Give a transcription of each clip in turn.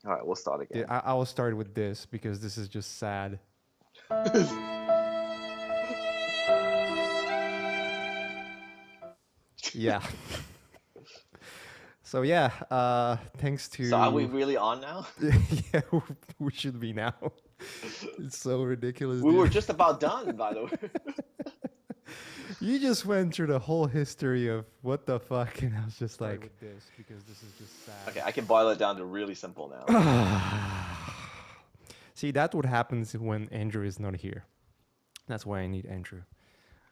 All right, we'll start again. I will start with this because this is just sad. Yeah. So yeah, thanks So are we to really on now? yeah, we should be now. It's so ridiculous, We were dude. just about done, by the way. You just went through the whole history of what the fuck, and I was just start like, with this because this is just Okay, I can boil it down to really simple now. sad. See, that what happens when Andrew is not here. That's why I need Andrew.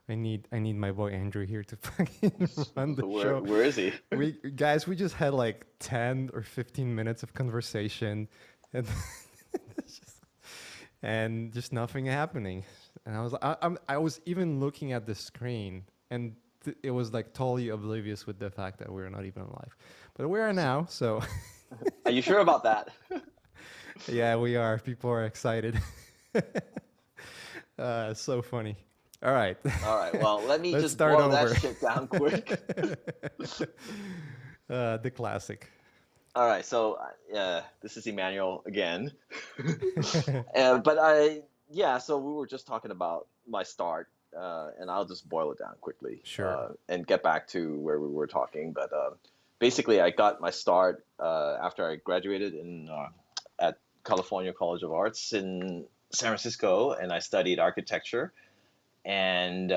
I need my boy Andrew here to fucking run the show. Where is he? We just had like 10 or 15 minutes of conversation, and and just nothing happening. And I was even looking at the screen, and it was like totally oblivious with the fact that we're not even alive. But we are now, so Are you sure about that? yeah, we are. People are excited. So funny. All right. All right, well, let me Let's just start boil that over. shit down quick. The classic. All right, so this is Emmanuel again. But so we were just talking about my start, and I'll just boil it down quickly, Sure. and get back to where we were talking. But basically, I got my start after I graduated at California College of Arts in San Francisco, and I studied architecture. And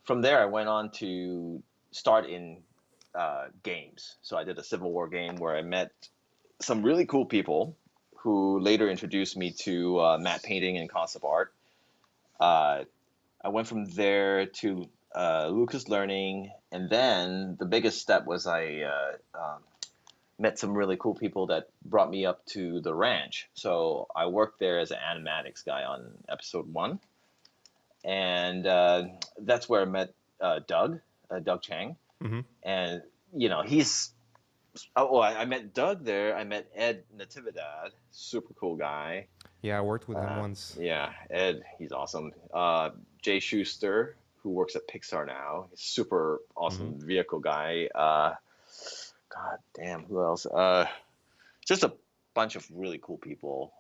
from there, I went on to start in games. So I did a Civil War game where I met some really cool people who later introduced me to matte painting and concept art. Uh, I went from there to Lucas Learning, and then the biggest step was I met some really cool people that brought me up to the ranch. So I worked there as an animatics guy on episode 1, and that's where I met Doug Chang, Mm-hmm. and he's I met Doug there. I met Ed Natividad, super cool guy. Yeah, I worked with him once. Yeah, Ed, he's awesome. Jay Schuster, who works at Pixar now, he's super Mm-hmm. awesome vehicle guy. God damn, who else? Just a bunch of really cool people.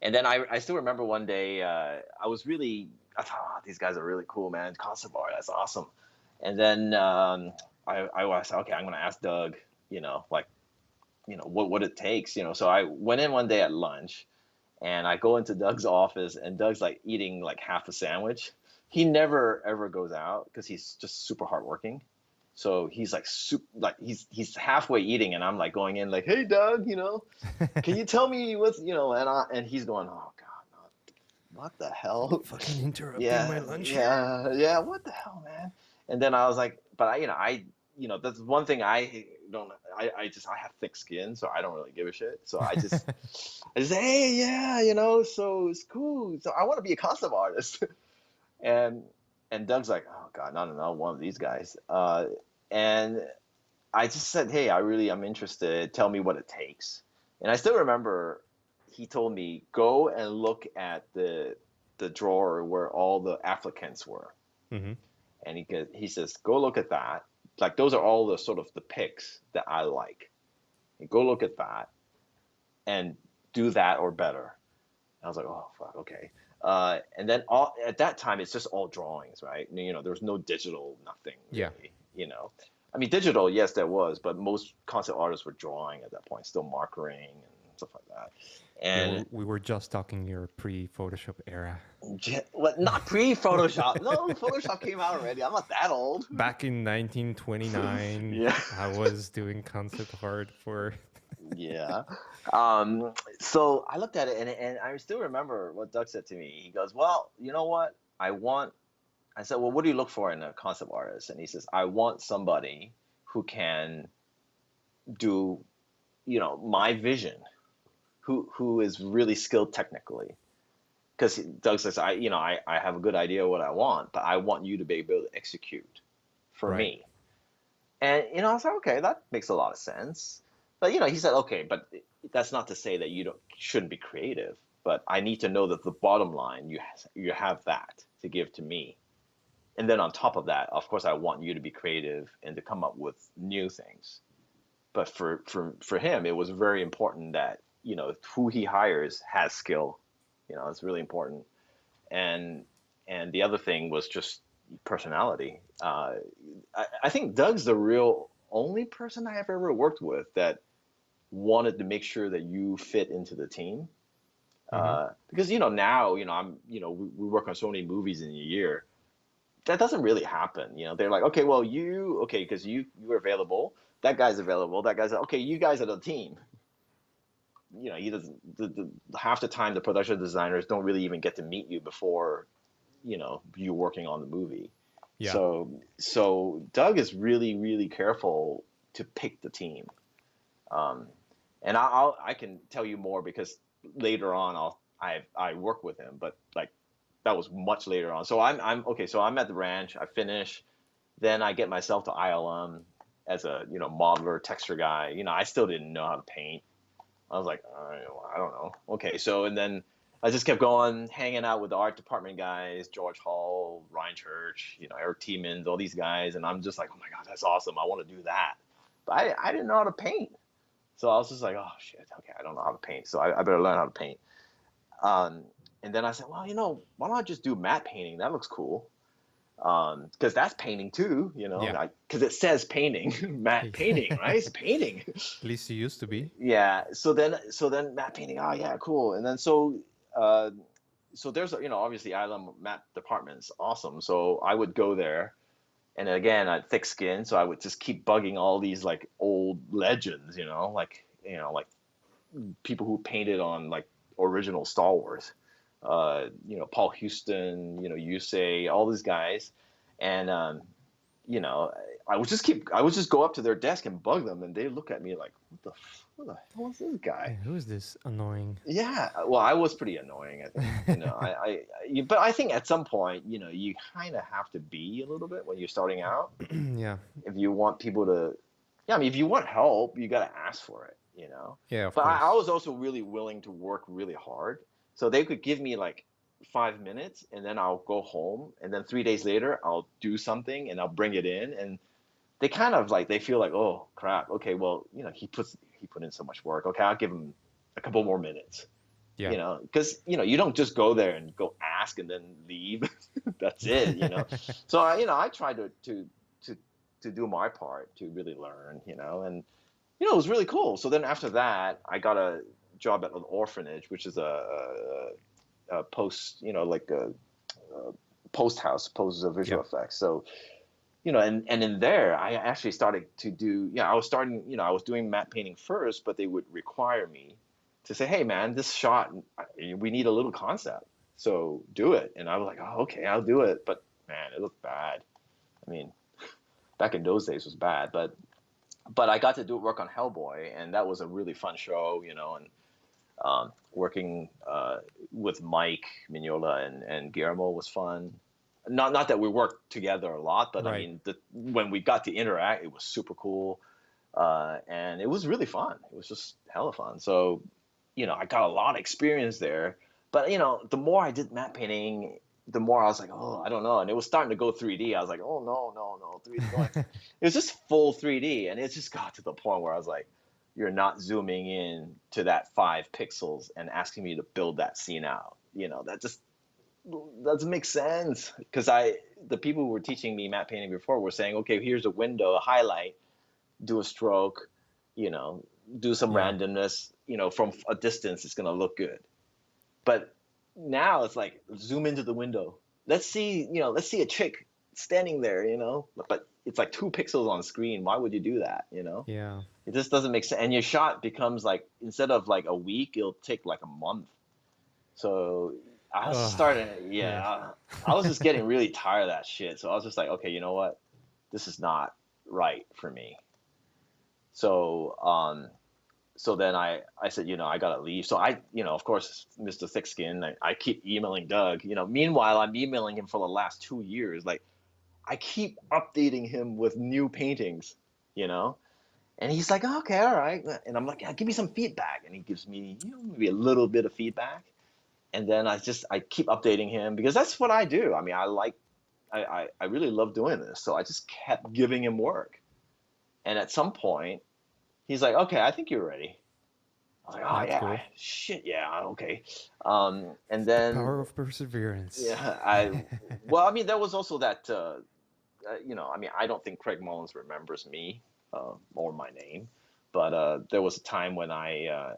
And then I still remember one day I thought, oh, these guys are really cool, man. Concept art, that's awesome. And then I was okay, I'm gonna ask Doug, like, what it takes. So I went in one day at lunch, and I go into Doug's office, and Doug's like eating like half a sandwich. He never ever goes out because he's just super hardworking. So he's like he's halfway eating, and I'm like going in like, hey Doug, can you tell me what's and he's going, oh God, no, what the hell? Fucking interrupting my Yeah, lunch here. yeah, what the hell, man? And then I was like, but that's one thing I don't. I have thick skin, so I don't really give a shit. So I just say, hey, yeah, so it's cool. So I want to be a concept artist. and and Doug's like, oh God, no, one of these guys. And I just said, hey, I'm interested. Tell me what it takes. And I still remember he told me, go and look at the drawer where all the applicants were. Mm-hmm. And he says, go look at that. Like those are all the sort of the picks that I like. And go look at that and do that or better. I was like, oh fuck, okay. And then at that time, it's just all drawings, right? There's no digital, nothing Yeah. really. I mean, digital, yes, there was, but most concept artists were drawing at that point, still markering and stuff like that. Yeah, And we were just talking your pre-Photoshop era. what? Not pre-Photoshop. No, Photoshop came out already. I'm not that old. Back in 1929, Yeah. I was doing concept art for. Yeah. So I looked at it, and I still remember what Doug said to me. He goes, well, you know what? I said, well, what do you look for in a concept artist? And he says, I want somebody who can do, my vision, who is really skilled technically. Because Doug says, I have a good idea of what I want, but I want you to be able to execute for Right. me. And, I was like, okay, that makes a lot of sense. But, he said, okay, but that's not to say that shouldn't be creative. But I need to know that the bottom line, you have that to give to me. And then on top of that, of course, I want you to be creative and to come up with new things. but for him, it was very important that, who he hires has skill. It's really important. And the other thing was just personality. I think Doug's the real only person I have ever worked with that wanted to make sure that you fit into the team. Mm-hmm. Because now we work on so many movies in a year. That doesn't really happen. They're like, okay, well, okay, because you're available. That guy's available. That guy's okay. You guys are the team. He doesn't. Half the time, the production designers don't really even get to meet you before you're working on the movie. Yeah. So Doug is really, really careful to pick the team. Um, and I can tell you more because later on I work with him, but like that was much later on. So I'm okay. So I'm at the ranch. I finish, then I get myself to ILM as a modeler, texture guy. I still didn't know how to paint. I was like, I don't know. Okay, so and then I just kept going, hanging out with the art department guys, George Hall, Ryan Church, Eric Tiemans, all these guys, and I'm just like, oh my god, that's awesome. I want to do that, but I didn't know how to paint. So I was just like, oh shit, okay, I don't know how to paint, so I better learn how to paint. Um, and then I said, well, why don't I just do matte painting? That looks cool. Because that's painting too, Yeah. because it says painting, matte painting, right? It's painting. At least you used to be. Yeah. So then matte painting. Oh yeah, cool. And then uh, so there's obviously island map departments, awesome. So I would go there, and again, I had thick skin, so I would just keep bugging all these like old legends, like people who painted on like original Star Wars, Paul Houston, Yusei, all these guys, and you know, I would just go up to their desk and bug them, and they look at me like, what the hell is this guy? Yeah, who is this annoying? Yeah, well, I was pretty annoying, I think. But I think at some point, you kind of have to be a little bit when you're starting out. Yeah. If you want people to, yeah, I mean, if you want help, you got to ask for it. Yeah, of But I course. was also really willing to work really hard. So they could give me like 5 minutes and then I'll go home. And then 3 days later, I'll do something and I'll bring it in. And they kind of like, they feel like, oh crap, okay, well, he put in so much work. Okay, I'll give him a couple more minutes. Yeah. Because you don't just go there and go ask and then leave. That's it. So I tried to do my part to really learn, and it was really cool. So then after that, I got a job at an orphanage, which is a post, like a post house, post visual Yeah. effects. So and in there, I actually started to do, I was doing matte painting first, but they would require me to say, hey man, this shot, we need a little concept, so do it. And I was like, oh, okay, I'll do it. But man, it looked bad. I mean, back in those days it was bad, but I got to do work on Hellboy, and that was a really fun show, and working with Mike Mignola and Guillermo was fun. Not that we worked together a lot, but I Right. mean, when we got to interact, it was super cool, and it was really fun. It was just hella fun. So, I got a lot of experience there. But the more I did matte painting, the more I was like, oh, I don't know. And it was starting to go 3D. I was like, oh no, no, no, 3D going. It was just full 3D, and it just got to the point where I was like, you're not zooming in to that 5 pixels and asking me to build that scene out. That just doesn't make sense, because the people who were teaching me matte painting before were saying, okay, here's a window, a highlight, do a stroke, you know, do some Yeah. randomness, from a distance, it's gonna look good. But now it's like, zoom into the window. Let's see a chick standing there, but it's like 2 pixels on screen. Why would you do that? Yeah. It just doesn't make sense. And your shot becomes like, instead of like a week, it'll take like a month. So I was Ugh. starting, Yeah. yeah, I was just getting really tired of that shit. So I was just like, okay, you know what? This is not right for me. So, so then I said, I gotta leave. So of course, Mr. Thick Skin, I keep emailing Doug. Meanwhile, I'm emailing him for the last 2 years. Like, I keep updating him with new paintings, you know? And he's like, okay, all right. And I'm like, yeah, give me some feedback. And he gives me, maybe a little bit of feedback. And then I keep updating him, because that's what I do. I mean, I really love doing this. So I just kept giving him work. And at some point, he's like, okay, I think you're ready. I was like, oh That's yeah, cool. shit, yeah, okay. And The then power of perseverance. yeah, well, I mean, there was also that, I mean, I don't think Craig Mullins remembers me or my name, but there was a time when I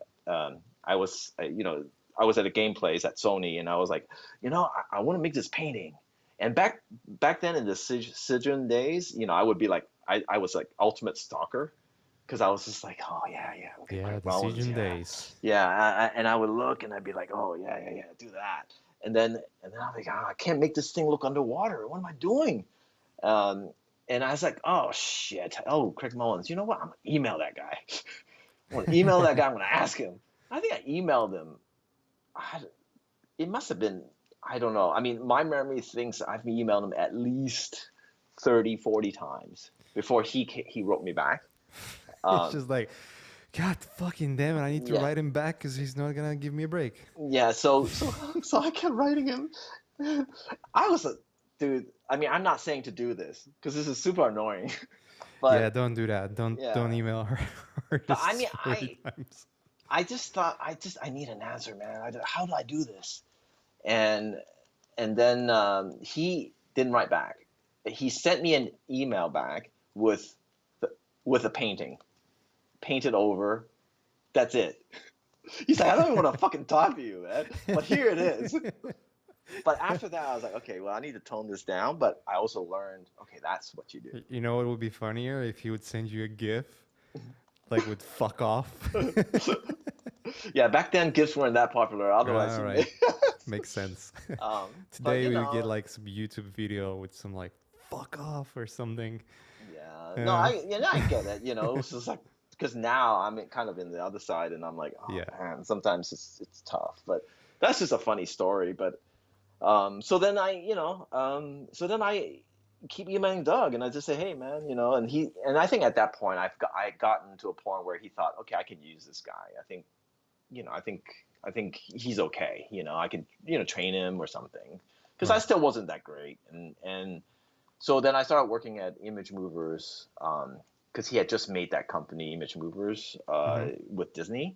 was, I was at a game place at Sony, and I was like, I want to make this painting. And back then in the Sigen days, I would be like, I was like ultimate stalker because I was just like, oh yeah, yeah, okay, Yeah, Craig the Mullins, Siegen yeah, days. yeah, and I would look and I'd be like, oh yeah, yeah, yeah, do that, and then I'm like, I can't make this thing look underwater. What am I doing? Um, and I was like, oh shit, oh Craig Mullins, you know what? I'm gonna email that guy. I'm gonna email that guy. I'm gonna ask him. I think I emailed him. I, it must have been, I don't know. I mean, my memory thinks I've emailed him at least 30, 40 times before he wrote me back. It's Um, just like, God fucking damn it! I need to yeah, write him back because he's not gonna give me a break. yeah. So I kept writing him. I was a dude. I mean, I'm not saying to do this because this is super annoying, Yeah, but don't do that. Don't yeah. email her But I artists mean, 40 times. I just thought I need an answer, man. How do I do this? And then he didn't write back. He sent me an email back the, with a painting, painted over. That's it. He's like, I don't even want to fucking talk to you, man. But here it is. But after that, I was like, okay, well, I need to tone this down. But I also learned, okay, that's what you You know what would be funnier if he would send you a GIF like with "fuck off." do. Yeah, back then gifts weren't that popular. Otherwise, All you right, may. makes sense. But Today we get like some YouTube video with some like "fuck off" or something. yeah, no, Uh, I get it. It's just like because now I'm kind of in the other side, and I'm like, oh yeah, man, sometimes it's tough. But that's just a funny story. But so then I keep emailing Doug, and I just say, hey man, and I think at that point I gotten to a point where he thought, okay, I can use this guy. I think, I think he's okay. I can train him or something because I right. still wasn't that great, and so then I started working at Image Movers because he had just made that company, Image Movers, Mm-hmm. with Disney,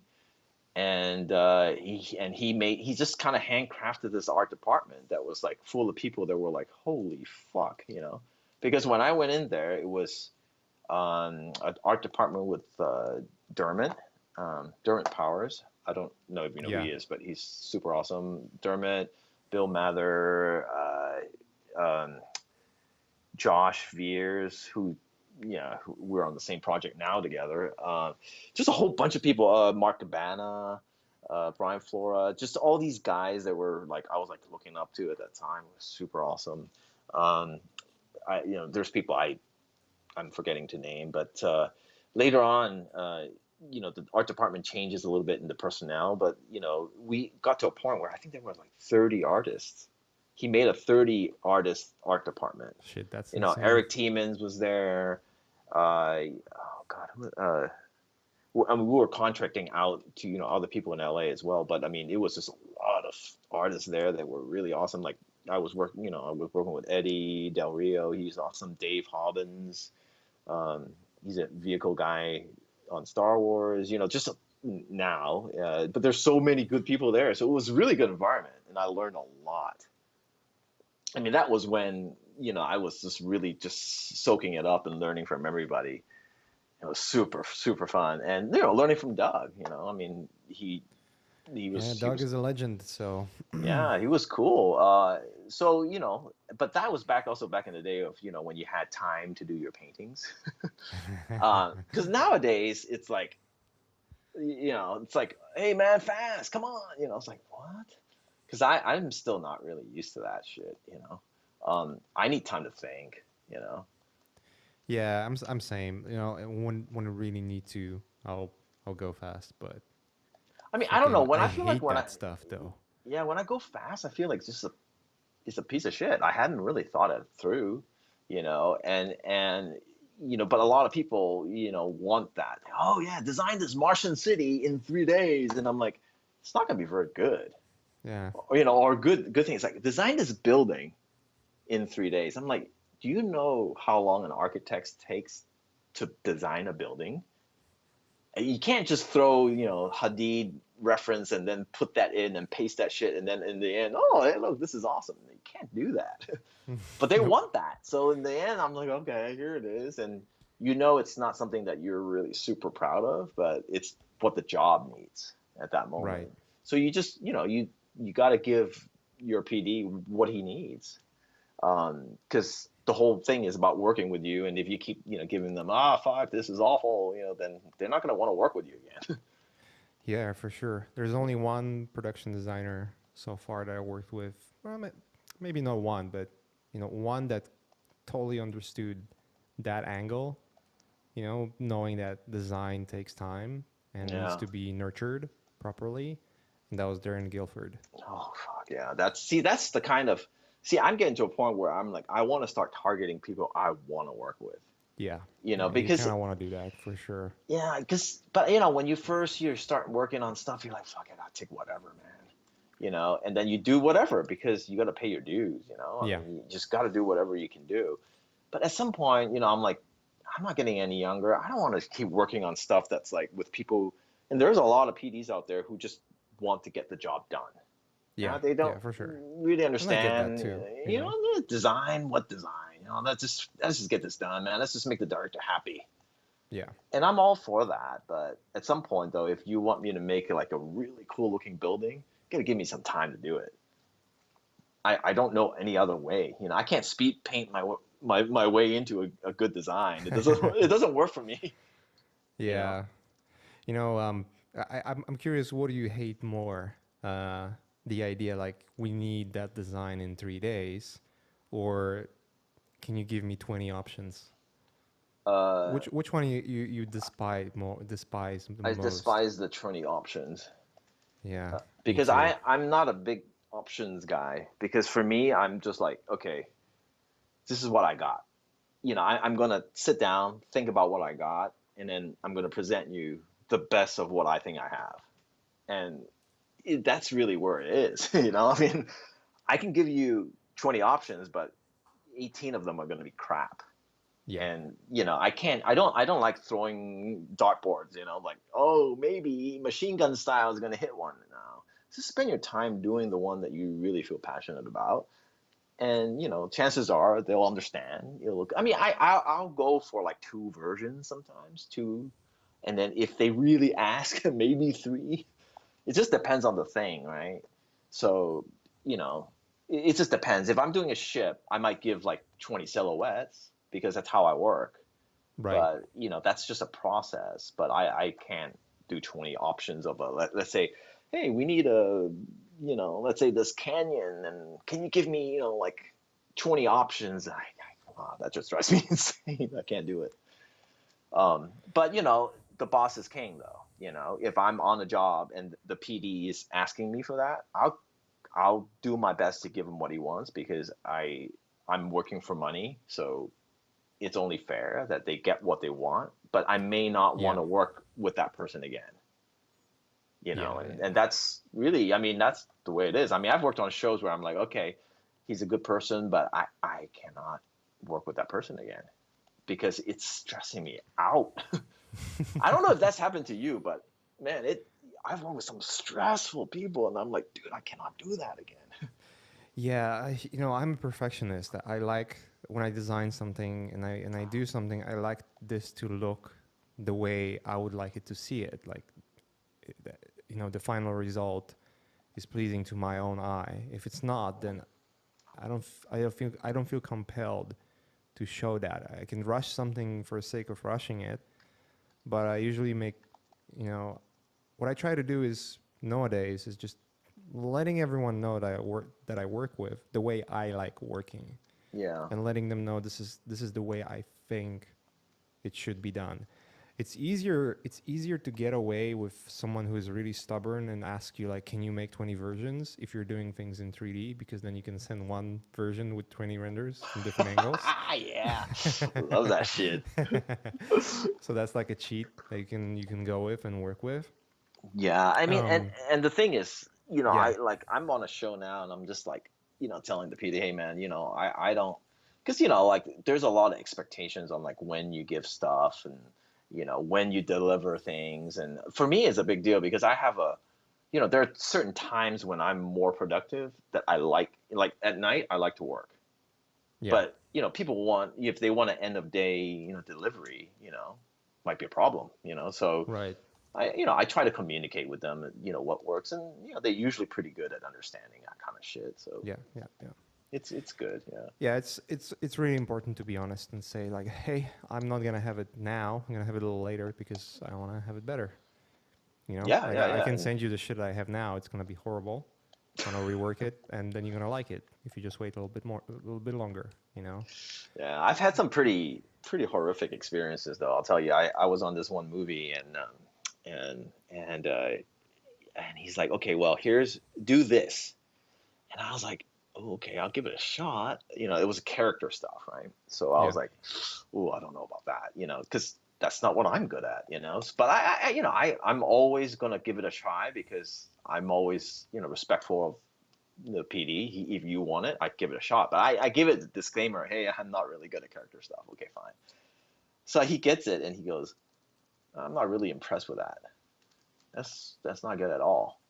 and he just kind of handcrafted this art department that was like full of people that were like, holy fuck, because when I went in there, it was an art department with Dermot Powers. I don't know if you know who Yeah, he is, but he's super awesome. Dermot, Bill Mather, um, Josh Veers, who, yeah, we're on the same project now together. Just a whole bunch of people. Mark Cabana, Brian Flora, just all these guys that were like I was like looking up to at that time. It was super awesome. Um, there's people I'm forgetting to name, but later on, the art department changes a little bit in the personnel, but we got to a point where I think there were like 30 artists. He made a 30 artist art department. shit, that's insane. Eric Tiemens was there. Oh God, I mean, we were contracting out to other people in LA as well, but I mean, it was just a lot of artists there that were really awesome. Like I was working with Eddie Del Rio. He's awesome. Dave Hobbins. Um, he's a vehicle guy on Star Wars. Just now, but there's so many good people there, so it was a really good environment, and I learned a lot. I mean, that was when I was just really just soaking it up and learning from everybody. It was super super fun, and learning from Doug. I mean, Yeah, he Doug was is a legend. So yeah, he was cool. So but that was back in the day of when you had time to do your paintings. Because nowadays it's like it's like, hey man, fast, come on. It's like what? Because I'm still not really used to that shit. I need time to think. You know. yeah, I'm same. You know, when I really need to, I'll go fast. But I mean, I don't know. fucking, I hate that stuff though. When I go fast, I feel like it's a piece of shit. I hadn't really thought it through, and but a lot of people, want that. Oh yeah, design this Martian city in 3 days, and I'm like, it's not gonna be very good. Yeah, Or, or good things like design this building in 3 days. I'm like, do you know how long an architect takes to design a building? You can't just throw, Hadid reference and then put that in and paste that shit and then in the end, oh, hey, look, this is awesome. You can't do that. But they Nope. want that. So in the end, I'm like, okay, here it is. And it's not something that you're really super proud of, but it's what the job needs at that Right. moment. So you just, you got to give your PD what he needs. Because the whole thing is about working with you. And if you keep, giving them, fuck, this is awful, then they're not going to want to work with you again. Yeah, for sure. There's only one production designer so far that I worked with. Well, maybe not one, but one that totally understood that angle. Knowing that design takes time and needs Yeah. to be nurtured properly, and that was Darren Guilford. Oh, fuck yeah. That's the kind of, I'm getting to a point where I'm like, I want to start targeting people I want to work with, Yeah, yeah, you because kind of want to do that for sure. yeah, but when you start working on stuff, you're like, fuck it, I'll take whatever, man. And then you do whatever because you got to pay your dues. I Yeah, mean, you just got to do whatever you can do. But at some point, I'm like, I'm not getting any younger. I don't want to keep working on stuff that's like with people. And there's a lot of PDs out there who just want to get the job done. yeah, They don't yeah, for sure. really And I get that understand, too. design, what design. Let's just get this done, man. Let's just make the director happy. Yeah, And I'm all for that, but at some point though, if you want me to make like a really cool looking building, you gotta give me some time to do it. I don't know any other way. I can't speed paint my way into a good design. It doesn't work for me. You know. yeah. You know, I'm curious. What do you hate more? Uh, the idea like we need that design in 3 days, or can you give me 20 options? Uh, Which one you despise the I most? despise the Trinity options. Yeah, me Because too. I'm not a big options guy because for me I'm just like, okay, this is what I got. I'm gonna sit down, think about what I got, and then I'm gonna present you the best of what I think I have. And that's really where it is. I mean, I can give you 20 options, but 18 of them are gonna be crap. Yeah, And I don't like throwing dartboards, like, oh, maybe machine gun style is going to hit one. No, just spend your time doing the one that you really feel passionate about, and chances are they'll understand. I mean, I'll go for like two versions sometimes, two, and then if they really ask, maybe three. It just depends on the thing, right? So you know it just depends. If I'm doing a ship, I might give like 20 silhouettes because that's how I work. right. But that's just a process. But I can't do 20 options of let's say, hey, we need let's say this canyon, and can you give me like 20 options? That just drives me insane. I can't do it. But the boss is king, though. If I'm on the job and the PD is asking me for that, I'll do my best to give him what he wants because I'm working for money, so it's only fair that they get what they want. But I may not want Yeah, to work with that person again. yeah, And that's really, I mean, that's the way it is. I mean, I've worked on shows where I'm like, okay, he's a good person, but I cannot work with that person again because it's stressing me out. I don't know if that's happened to you, but man, I've worked with some stressful people, and I'm like, dude, I cannot do that again. yeah. I'm a perfectionist. I like when I design something and I do something. I like this to look the way I would like it to see it. Like, the final result is pleasing to my own eye. If it's not, then I don't feel compelled to show that. I can rush something for the sake of rushing it, but I usually make, you know, what I try to do is nowadays is just letting everyone know that I work with the way I like working, Yeah, and letting them know this is the way I think it should be done. It's easier to get away with someone who is really stubborn and ask you like, can you make 20 versions if you're doing things in 3D, because then you can send one version with 20 renders from different angles. yeah, love that shit. So that's like a cheat that you can go with and work with. Yeah, I mean, and Um, and the thing is, yeah, I'm on a show now, and I'm just like, telling the PD, hey man, I don't, because like there's a lot of expectations on like when you give stuff, and when you deliver things. And for me, it's a big deal because I have there are certain times when I'm more productive that I like at night, I like to work. Yeah. But, people if they want an end of day, delivery, might be a problem, so Right. I try to communicate with them, what works, and they're usually pretty good at understanding that kind of shit. So Yeah. Yeah. Yeah. it's good, yeah. Yeah, it's really important to be honest and say like, hey, I'm not gonna have it now. I'm gonna have it a little later because I want to have it better. Yeah, Like yeah, I yeah. can And send you the shit I have now. It's gonna be horrible. I'm gonna rework it, and then you're gonna like it if you just wait a little bit longer. yeah, I've had some pretty horrific experiences though. I'll tell you, I was on this one movie, and he's like, okay, well, do this. And I was like, oh, okay, I'll give it a shot. It was character stuff, right? So I Yeah. was like, oh, I don't know about that, because that's not what I'm good at, But I'm always gonna give it a try because I'm always, respectful of the PD. If you want it, I give it a shot. But I give it the disclaimer, hey, I'm not really good at character stuff. Okay, fine. So he gets it and he goes, I'm not really impressed with that. That's not good at all.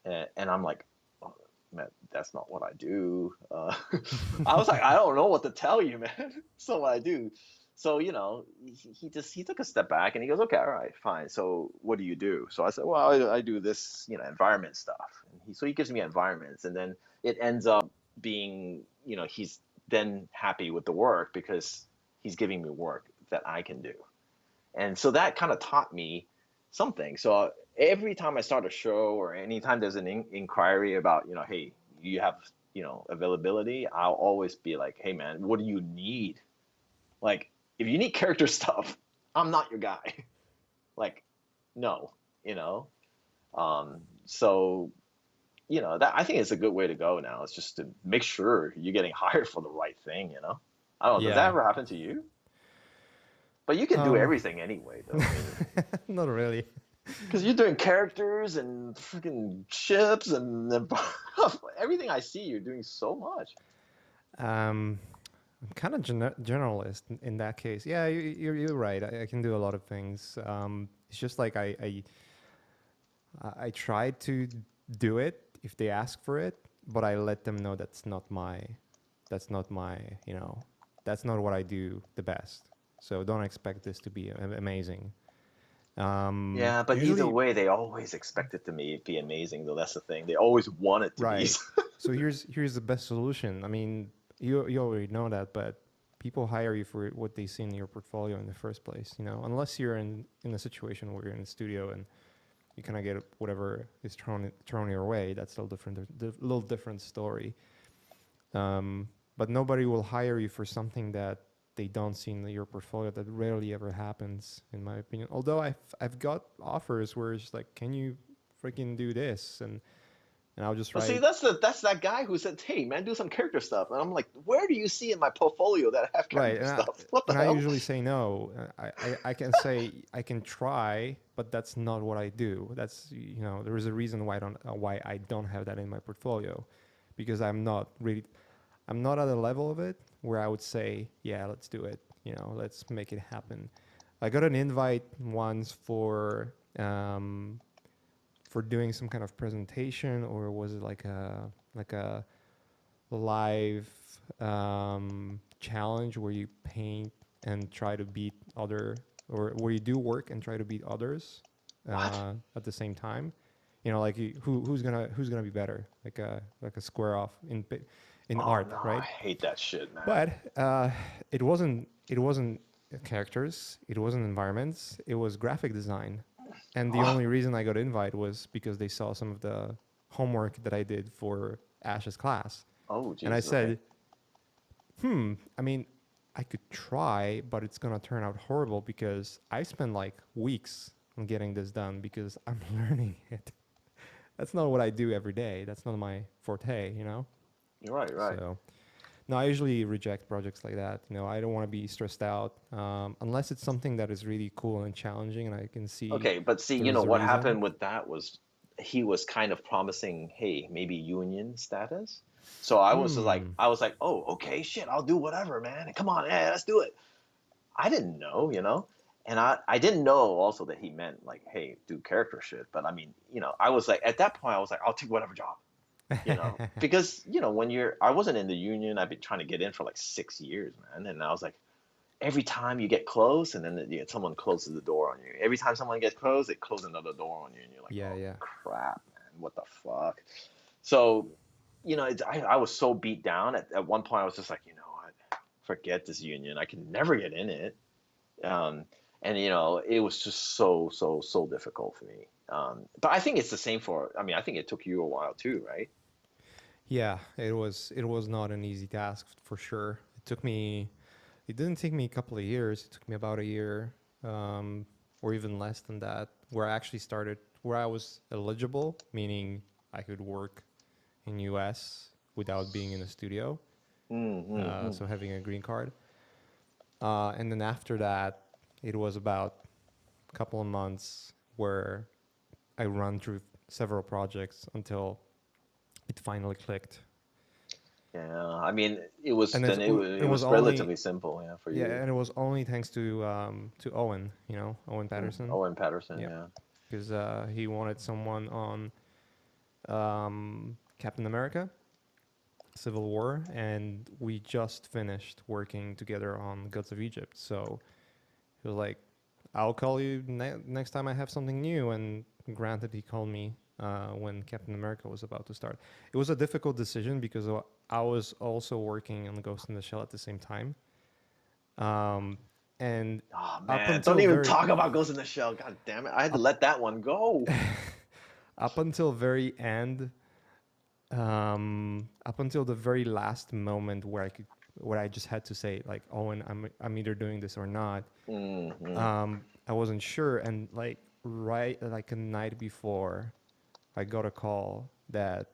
And I'm like, oh, man, that's not what I do. I was like, I don't know what to tell you, man. So what I do. So he took a step back and he goes, okay, all right, fine. So what do you do? So I said, well, I do this environment stuff. So he gives me environments, and then it ends up being he's then happy with the work because he's giving me work that I can do. And so that kind of taught me something. So every time I start a show or anytime there's an inquiry about, hey, you have, availability, I'll always be like, hey, man, what do you need? Like, if you need character stuff, I'm not your guy. Like, no, you know? So, that I think it's a good way to go now. It's just to make sure you're getting hired for the right thing. I don't know. Does that Yeah. ever happen to you? But you can do Um, everything anyway, though. I mean, not really. because you're doing characters and freaking ships and everything I see, you're doing so much. Um, I'm kind of generalist in that case. Yeah, you're right. I can do a lot of things. It's just like I try to do it if they ask for it, but I let them know that's not my, that's not what I do the best. So don't expect this to be amazing. Yeah, but either Usually, way, they always expect it to be amazing, though. That's the thing. They always want it to be. right. So here's the best solution. I mean, you already know that, but people hire you for what they see in your portfolio in the first place. Unless you're in a situation where you're in the studio and you kind of get whatever is thrown your way. That's a little different story. But nobody will hire you for something that they don't see in your portfolio. That rarely ever happens, in my opinion. Although I've got offers where it's like, can you freaking do this? And I'll just But see, write. that's that guy who said, "Hey, man, do some character stuff," and I'm like, "Where do you see in my portfolio that I have Right, character stuff? What the and I hell?" usually say no. I can say I can try, but that's not what I do. There is a reason why I don't have that in my portfolio, because I'm not at a level of it where I would say, yeah, let's do it. Let's make it happen. I got an invite once for doing some kind of presentation, or was it like a live challenge where you paint and try to beat or where you do work and try to beat others What? at the same time. Like who's gonna be better, like a square off in Oh art, no, I right? hate that shit, man. But it wasn't characters, it wasn't environments, it was graphic design, and the Oh, only reason I got invited was because they saw some of the homework that I did for Ash's class, oh, and I jeez. Okay. said, I mean, I could try, but it's gonna turn out horrible because I spent like weeks on getting this done because I'm learning it. That's not what I do every day. That's not my forte. You're right, right. So, no, I usually reject projects like that. I don't want to be stressed out unless it's something that is really cool and challenging, and I can see Okay, but see, there's a what reason. happened with that was he was kind of promising, hey, maybe union status. So Hmm. I was like, oh, okay, shit, I'll do whatever, man. Come on, yeah, let's do it. I didn't know, And I didn't know also that he meant like, hey, do character shit. But I mean, I was like, at that point, I was like, I'll take whatever job, because when I wasn't in the union. I've been trying to get in for like 6 years, man, and I was like, every time you get close, and then someone closes the door on you. Every time someone gets close, they close another door on you, and you're like, Yeah, oh yeah. crap, man, what the fuck? So, I was so beat down at one point. I was just like, what? Forget this union. I can never get in it. Um, and it was just so difficult for me. But I think it's the same for. I mean, I think it took you a while too, right? Yeah, it was not an easy task for sure. It didn't take me a couple of years. It took me about a year, or even less than that, where I actually started, where I was eligible, meaning I could work in US without being in a studio, Mm-hmm. so having a green card. And then after that, it was about a couple of months where I run through several projects until it finally clicked. Yeah, I mean, it was And then it was, it it was was only relatively simple, yeah, for yeah, you. and it was only thanks to Owen, Owen Patterson. Owen Patterson, Yeah, yeah. because he wanted someone on Captain America, Civil War, and we just finished working together on Gods of Egypt. So he was like, "I'll call you next time I have something new." And granted, he called me when Captain America was about to start. It was a difficult decision because I was also working on Ghost in the Shell at the same time. Um, and Oh up man, don't until even very talk about Ghost in the Shell. God damn it, I had to up let that one go. up until very end, up until the very last moment where I just had to say like, Owen, I'm either doing this or not. Hmm. I wasn't sure, and like right like a night before, I got a call that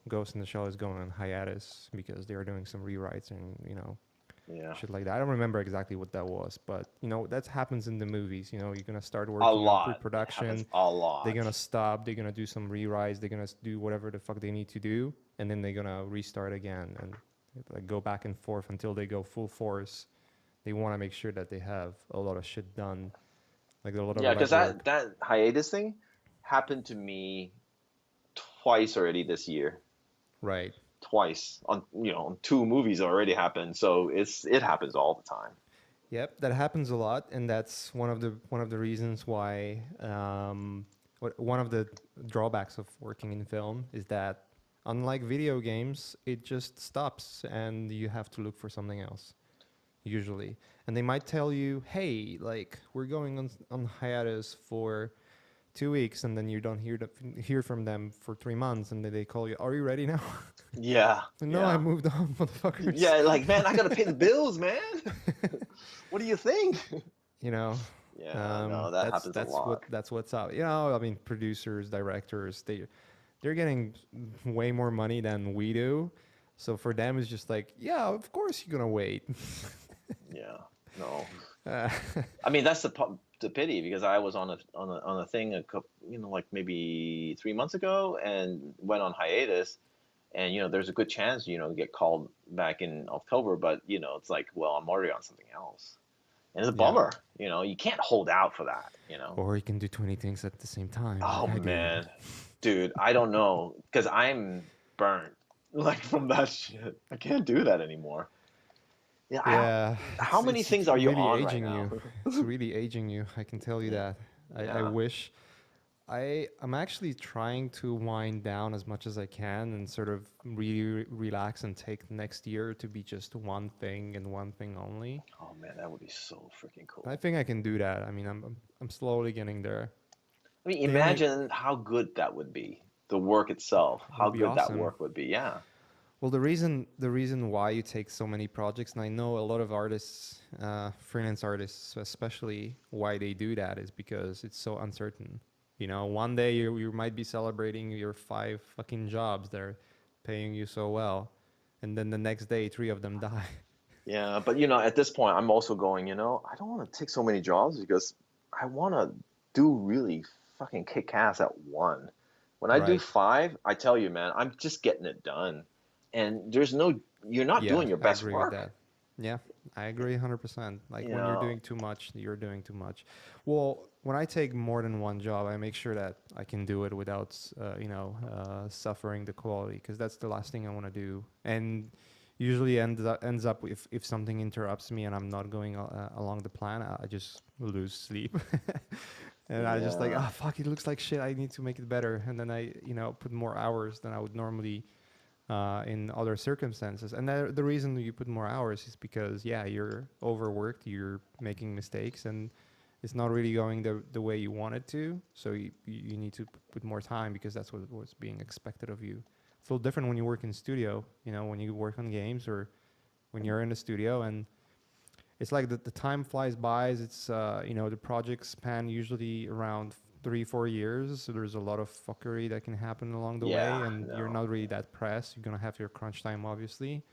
Ghost in the Shell is going on hiatus because they are doing some rewrites and Yeah, shit like that. I don't remember exactly what that was, but that happens in the movies. You're gonna start a working on lot. It happens pre-production, a they're lot. gonna stop, they're gonna do some rewrites, they're gonna do whatever the fuck they need to do, and then they're gonna restart again and like go back and forth until they go full force. They want to make sure that they have a lot of shit done, like a lot of Yeah, because legwork. that hiatus thing happened to me twice already this year. Right. Twice on two movies already happened. So it happens all the time. Yep, that happens a lot, and that's one of the reasons why one of the drawbacks of working in film is that unlike video games, it just stops and you have to look for something else usually. And they might tell you, "Hey, like we're going on hiatus for 2 weeks," and then you don't hear from them for 3 months, and then they call you, "Are you ready now?" Yeah, No, I yeah, moved on, motherfuckers. yeah. Like, man, I gotta pay the bills, man. What do you think? you know Yeah, no, that that's happens a that's what lot. that's what's up. I mean, producers, directors, they're getting way more money than we do, so for them it's just like, yeah, of course you're gonna wait. Yeah, no. uh, I mean, that's the pity, because I was on a thing a couple, like maybe 3 months ago, and went on hiatus. And there's a good chance get called back in October, but it's like, well, I'm already on something else, and it's a yeah, bummer. You can't hold out for that. or you can do 20 things at the same time Oh like I do. man, dude, I don't know, because I'm burnt like from that shit. I can't do that anymore. Yeah, Yeah, how many it's things are you really on right aging now? you. It's really aging you, I can tell you Yeah, that. I yeah, wish I'm actually trying to wind down as much as I can and sort of really relax and take next year to be just one thing and one thing only. oh man, that would be so freaking I cool. think I can do that. I mean, I'm slowly getting there. I mean, The only imagine how good that would be. The work itself, It how would be good that awesome. work would be. Yeah. Well, the reason why you take so many projects, and I know a lot of artists, freelance artists especially, why they do that is because it's so uncertain. One day you might be celebrating your 5 fucking jobs. They're paying you so well, and then the next day 3 of them die. Yeah, but at this point, I'm also going, I don't want to take so many jobs, because I want to do really fucking kick ass at one. When I do Right. five, I tell you, man, I'm just getting it done. And you're not Yeah, doing your I best agree with work. that. Yeah. I agree 100%. Like You when you're know, doing too much, you're doing too much. Well, when I take more than one job, I make sure that I can do it without, suffering the quality, because that's the last thing I want to do. And usually ends up if something interrupts me and I'm not going along the plan, I just lose sleep. And I just like, yeah, oh fuck, it looks like shit. I need to make it better. And then I, put more hours than I would normally in other circumstances. And the reason you put more hours is because, yeah, you're overworked, you're making mistakes, and it's not really going the way you want it to. So you need to put more time because that's what's being expected of you. It's a little different when you work in studio, when you work on games or when you're in the studio. And it's like the time flies by. It's, the projects span usually around 3-4 years, so there's a lot of fuckery that can happen along the way, yeah, and you're no, not really that pressed. You're gonna have your crunch time, obviously,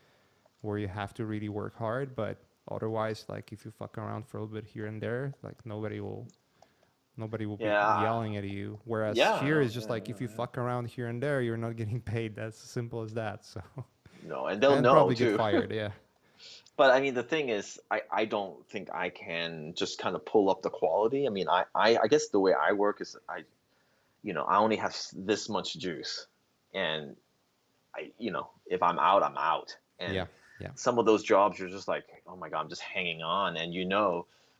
where you have to really work hard, but otherwise, like, if you fuck around for a little bit here and there, like, nobody will be yeah, yelling at you. Whereas yeah, here no, is just yeah, like, if you yeah, yeah. fuck around here and there, you're not getting paid. That's as simple as that. So No, and they'll and know probably get too. fired. Yeah. But I mean, the thing is, I don't think I can just kind of pull up the quality. I mean, I guess the way I work is I only have this much juice, and if I'm out, I'm out. And Yeah. Yeah. some of those jobs, you're just like, oh my God, I'm just hanging on. And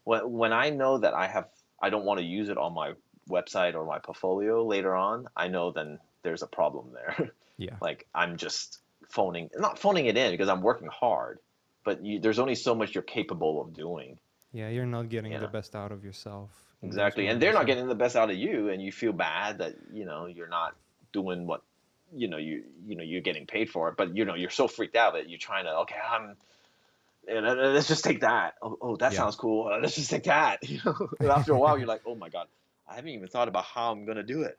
when I know that I don't want to use it on my website or my portfolio later on, I know then there's a problem there. Yeah. Like I'm just not phoning it in because I'm working hard, but there's only so much you're capable of doing. Yeah. You're not getting You the know, best out of yourself in those exactly. And they're moments. not Yeah. getting the best out of you, and you feel bad that you're not doing what you're getting paid for it, but you're so freaked out that you're trying to, okay, let's just take that. Oh, that Yeah. sounds cool. Let's just take that. And after a while, you're like, oh my God, I haven't even thought about how I'm gonna do it,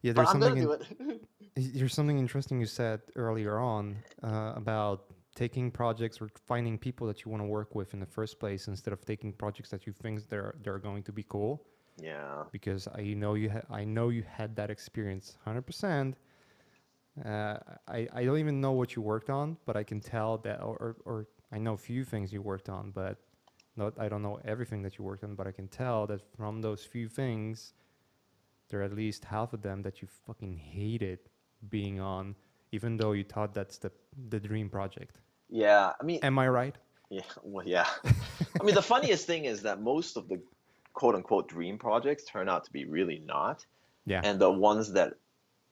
Yeah, but there's I'm something gonna do in it. there's something interesting you said earlier on about taking projects or finding people that you want to work with in the first place instead of taking projects that you think they're going to be cool. Yeah, Because I know you had that experience 100%. I don't even know what you worked on, but I can tell that, or I know a few things you worked on, but not I don't know everything that you worked on, but I can tell that from those few things there are at least half of them that you fucking hated being on, even though you thought that's the dream project. yeah. I mean, Am I right? yeah, well, yeah. I mean, the funniest thing is that most of the quote unquote dream projects turn out to be really not, Yeah. and the ones that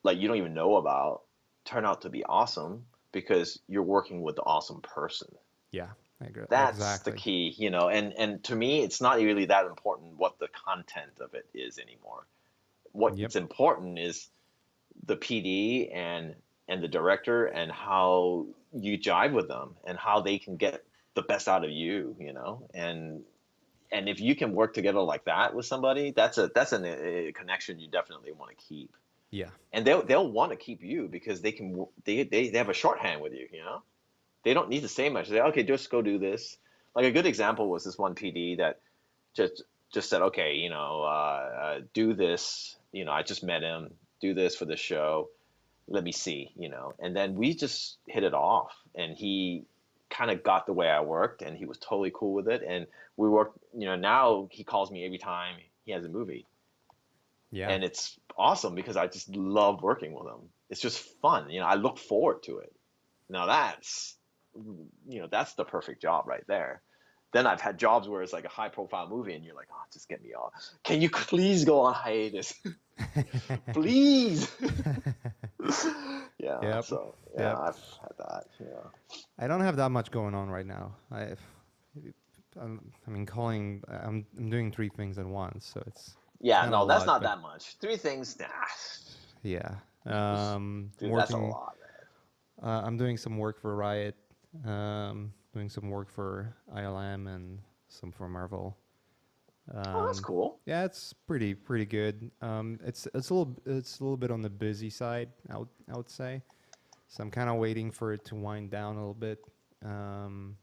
like you don't even know about turn out to be awesome because you're working with the awesome person. Yeah. I agree. That's the Exactly. key, and to me it's not really that important what the content of it is anymore. Yep. What's important is the PD and the director and how you jive with them and how they can get the best out of you. And if you can work together like that with somebody, a connection you definitely want to keep. Yeah. And they'll want to keep you because they have a shorthand with you. They don't need to say much. They say, okay, just go do this. Like a good example was this one PD that just just said, okay, do this. I just met him. Do this for the show. Let me see. And then we just hit it off, and he kind of got the way I worked, and he was totally cool with it. And we worked. Now he calls me every time he has a movie, Yeah. and it's awesome because I just love working with him. It's just fun. I look forward to it. Now that's the perfect job right there. Then I've had jobs where it's like a high profile movie and you're like, oh, just get me off. Can you please go on hiatus? Please. Yeah. Yep. So yeah, Yep. I've had that. Yeah. I don't have that much going on right now. I mean, I'm doing three things at once, so it's Yeah. kind of a No, that's lot. not But that much. Three things. Nah. yeah, Dude, that's a working. lot, man. I'm doing some work for Riot, doing some work for ILM and some for Marvel. Oh, that's Um, cool. yeah, it's pretty good. It's a little bit on the busy side, I would say. So I'm kind of waiting for it to wind down a little bit. Um,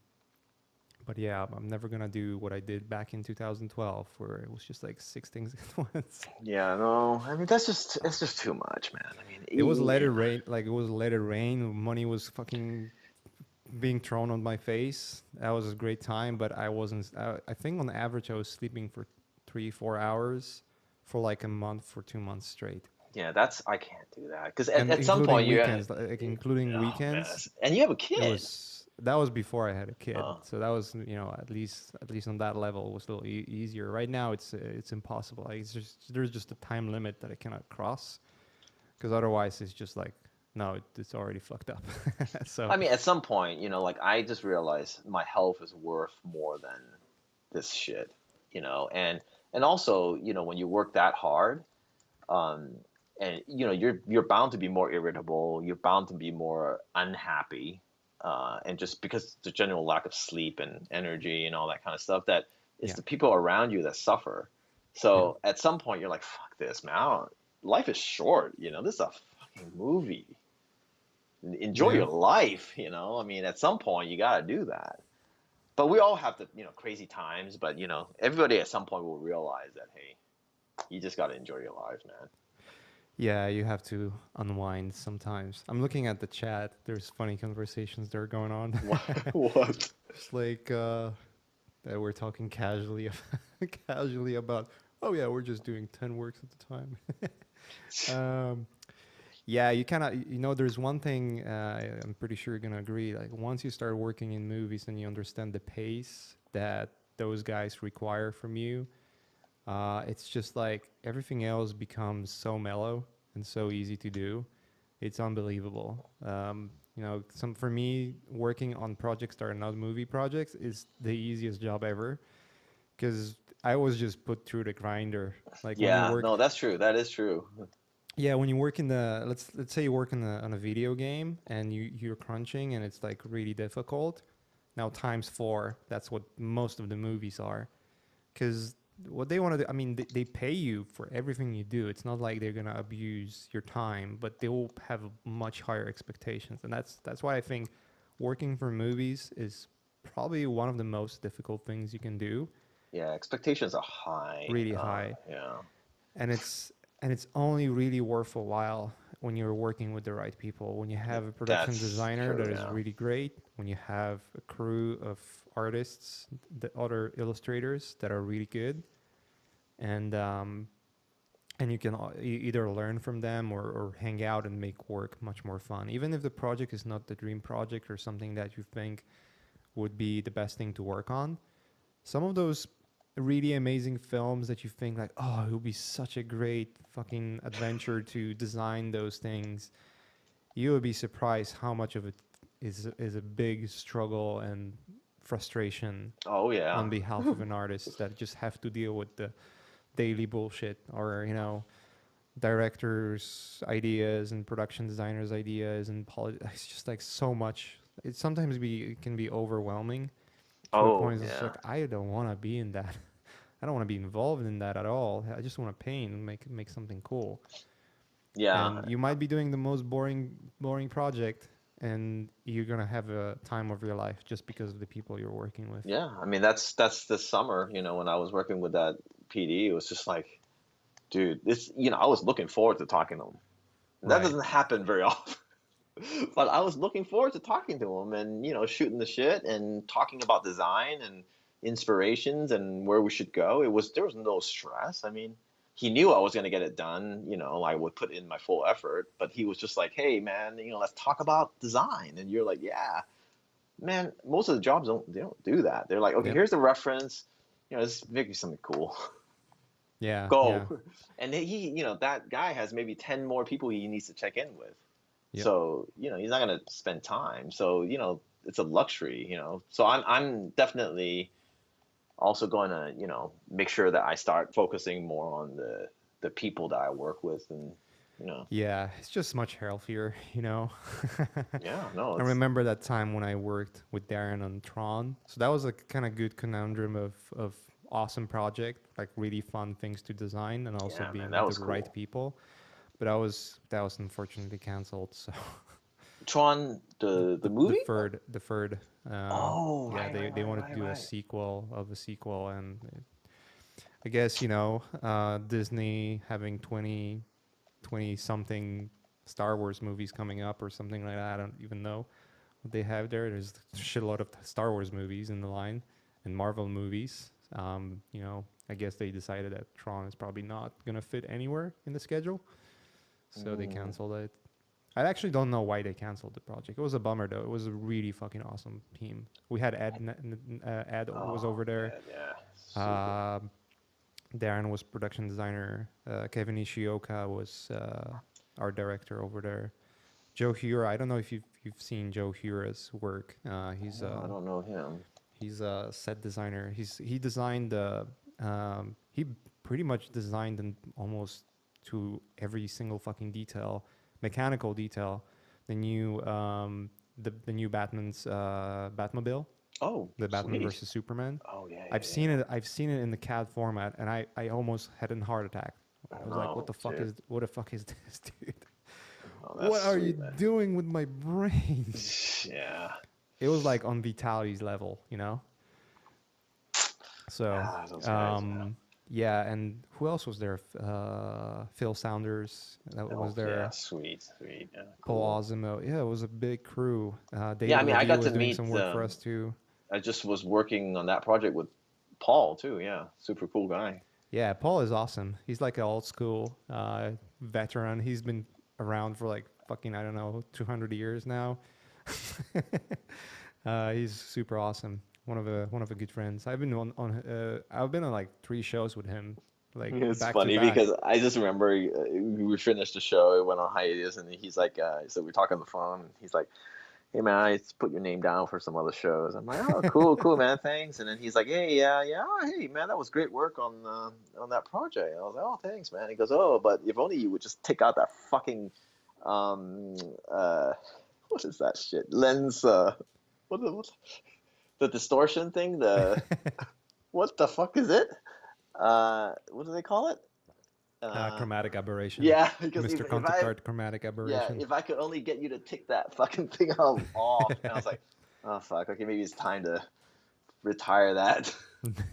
but yeah, I'm never gonna do what I did back in 2012, where it was just like six things at once. Yeah, no. I mean, it's just too much, man. I It was mean, let it rain, like it was let it rain. Money was fucking being thrown on my face. That was a great time, but I wasn't. I think on average I was sleeping for 3 4 hours for like a month for 2 months straight, Yeah, that's I can't do that because and at some including point you're weekends. Like including oh man, weekends, and you have a it kid. was that was before I had a kid. Oh, So that was at least on that level it was a little easier. Right now it's impossible. Like, there's just a time limit that I cannot cross because otherwise it's just like no, it's already fucked up. So I mean, at some point, like I just realized my health is worth more than this shit, and also, when you work that hard, um, and you're bound to be more irritable, you're bound to be more unhappy, and just because the general lack of sleep and energy and all that kind of stuff, that it's yeah, the people around you that suffer. yeah, So at some point, you're like, fuck this, man. Life is short, this is a fucking movie. Enjoy yeah. your life, I mean, at some point you got to do that. But we all have the crazy times, but everybody at some point will realize that, hey, you just got to enjoy your life, man. Yeah, you have to unwind sometimes. I'm looking at the chat. There's funny conversations that are going on. What? What? Just like that we're talking casually, casually about. Oh yeah, we're just doing 10 works at the time. um, yeah, you kind of there's one thing I'm pretty sure you're gonna agree. Like once you start working in movies and you understand the pace that those guys require from you, it's just like everything else becomes so mellow and so easy to do. It's unbelievable. Some for me, working on projects that are not movie projects is the easiest job ever because I was just put through the grinder. Like when you Yeah, work, no, that's true. That is true. yeah, when you work in the let's say you work on a video game and you're crunching and it's like really difficult. Now times four, that's what most of the movies are because what they want to do, I mean, they pay you for everything you do. It's not like they're gonna abuse your time, but they will have much higher expectations, and that's why I think working for movies is probably one of the most difficult things you can do. Yeah, expectations are high. Really high, Yeah, and it's only really worth a while when you're working with the right people. When you have a production that's designer true. that is Yeah. really great, when you have a crew of artists, the other illustrators that are really good, and you can either learn from them or hang out and make work much more fun. Even if the project is not the dream project or something that you think would be the best thing to work on, some of those really amazing films that you think like, oh, it would be such a great fucking adventure to design those things, you would be surprised how much of it is a big struggle and frustration Oh yeah. on behalf of an artist that just have to deal with the daily bullshit or directors ideas and production designers ideas and it's just like so much. It sometimes it can be overwhelming to a Oh point it's yeah. like I don't want to be in that. I don't want to be involved in that at all. I just want to paint and make something cool. Yeah. And you might be doing the most boring project and you're going to have a time of your life just because of the people you're working with. Yeah. I mean, that's this summer. When I was working with that PD, it was just like, dude, this. I was looking forward to talking to him. That Right. doesn't happen very often. But I was looking forward to talking to him and shooting the shit and talking about design and inspirations and where we should go. There was no stress. I mean, he knew I was going to get it done. I would put in my full effort, but he was just like, "Hey, man, let's talk about design." And you're like, "Yeah, man." Most of the jobs don't do that. They're like, "Okay, Yep. here's the reference. Let's make you something cool. Yeah, yeah. Go." And that guy has maybe 10 more people he needs to check in with. Yep. So, he's not gonna spend time. So, it's a luxury, So I'm definitely also going to, make sure that I start focusing more on the people that I work with and. Yeah, it's just much healthier. Yeah, no, I it's remember that time when I worked with Darren on Tron. So that was a kind of good conundrum of awesome project, like really fun things to design and also yeah, man, being that with the was right cool. people. But that was unfortunately canceled. So Tron, the movie? deferred. Oh, Yeah, right, right, they right, wanted to right, do a right. sequel of a sequel, and I guess Disney having 20 something Star Wars movies coming up or something like that. I don't even know what they have there. There's a shitload of Star Wars movies in the line and Marvel movies. You know, I guess they decided that Tron is probably not gonna fit anywhere in the schedule, so they Mm. canceled it. I actually don't know why they canceled the project. It was a bummer though. It was a really fucking awesome team. We had Ed was Oh over there. man, yeah, super. Uh, Darren was production designer. Kevin Ishioka was art director over there. Joe Hura, I don't know if you've seen Joe Hura's work. No, I don't know him. He's a set designer. He designed he pretty much designed almost to every single fucking detail, mechanical detail. The new the new Batman's Batmobile, Oh, the Batman sweet. versus Superman. Oh yeah, I've yeah, seen yeah. it. I've seen it in the CAD format, and I almost had a heart attack. I Oh was like, no, shit. what the fuck is this, dude? Oh, that's What are you sweet, man. doing with my brain? Yeah. It was like on Vitali's level, you know. So, Ah, those guys, yeah. yeah, and who else was there? Phil Saunders that Oh was yeah, there. sweet, sweet. Yeah, Paul cool. Osimo. Yeah, it was a big crew. Yeah, I David mean, I Levy got to was doing some meet. work for us too. I just was working on that project with Paul too. Yeah, super cool guy. Yeah, Paul is awesome. He's like an old school veteran. He's been around for like fucking, I don't know, 200 years now. He's super awesome. One of the good friends. I've been on like 3 shows with him, like It's back to funny back. because I just remember we finished the show, it went on hiatus, and he's like, so we're talking on the phone, and he's like, "Hey man, I just put your name down for some other shows." I'm like, "Oh, cool, cool, man, thanks." And then he's like, "Hey, yeah, oh, hey man, that was great work on that project." And I was like, "Oh, thanks, man." He goes, "Oh, but if only you would just take out that fucking um uh what is that shit lens what the distortion thing the what the fuck is it what do they call it Chromatic aberration. yeah because Mr. if I Conticard chromatic yeah, aberration. if I could only get you to tick that fucking thing off. And I was like, oh fuck, okay, maybe it's time to retire that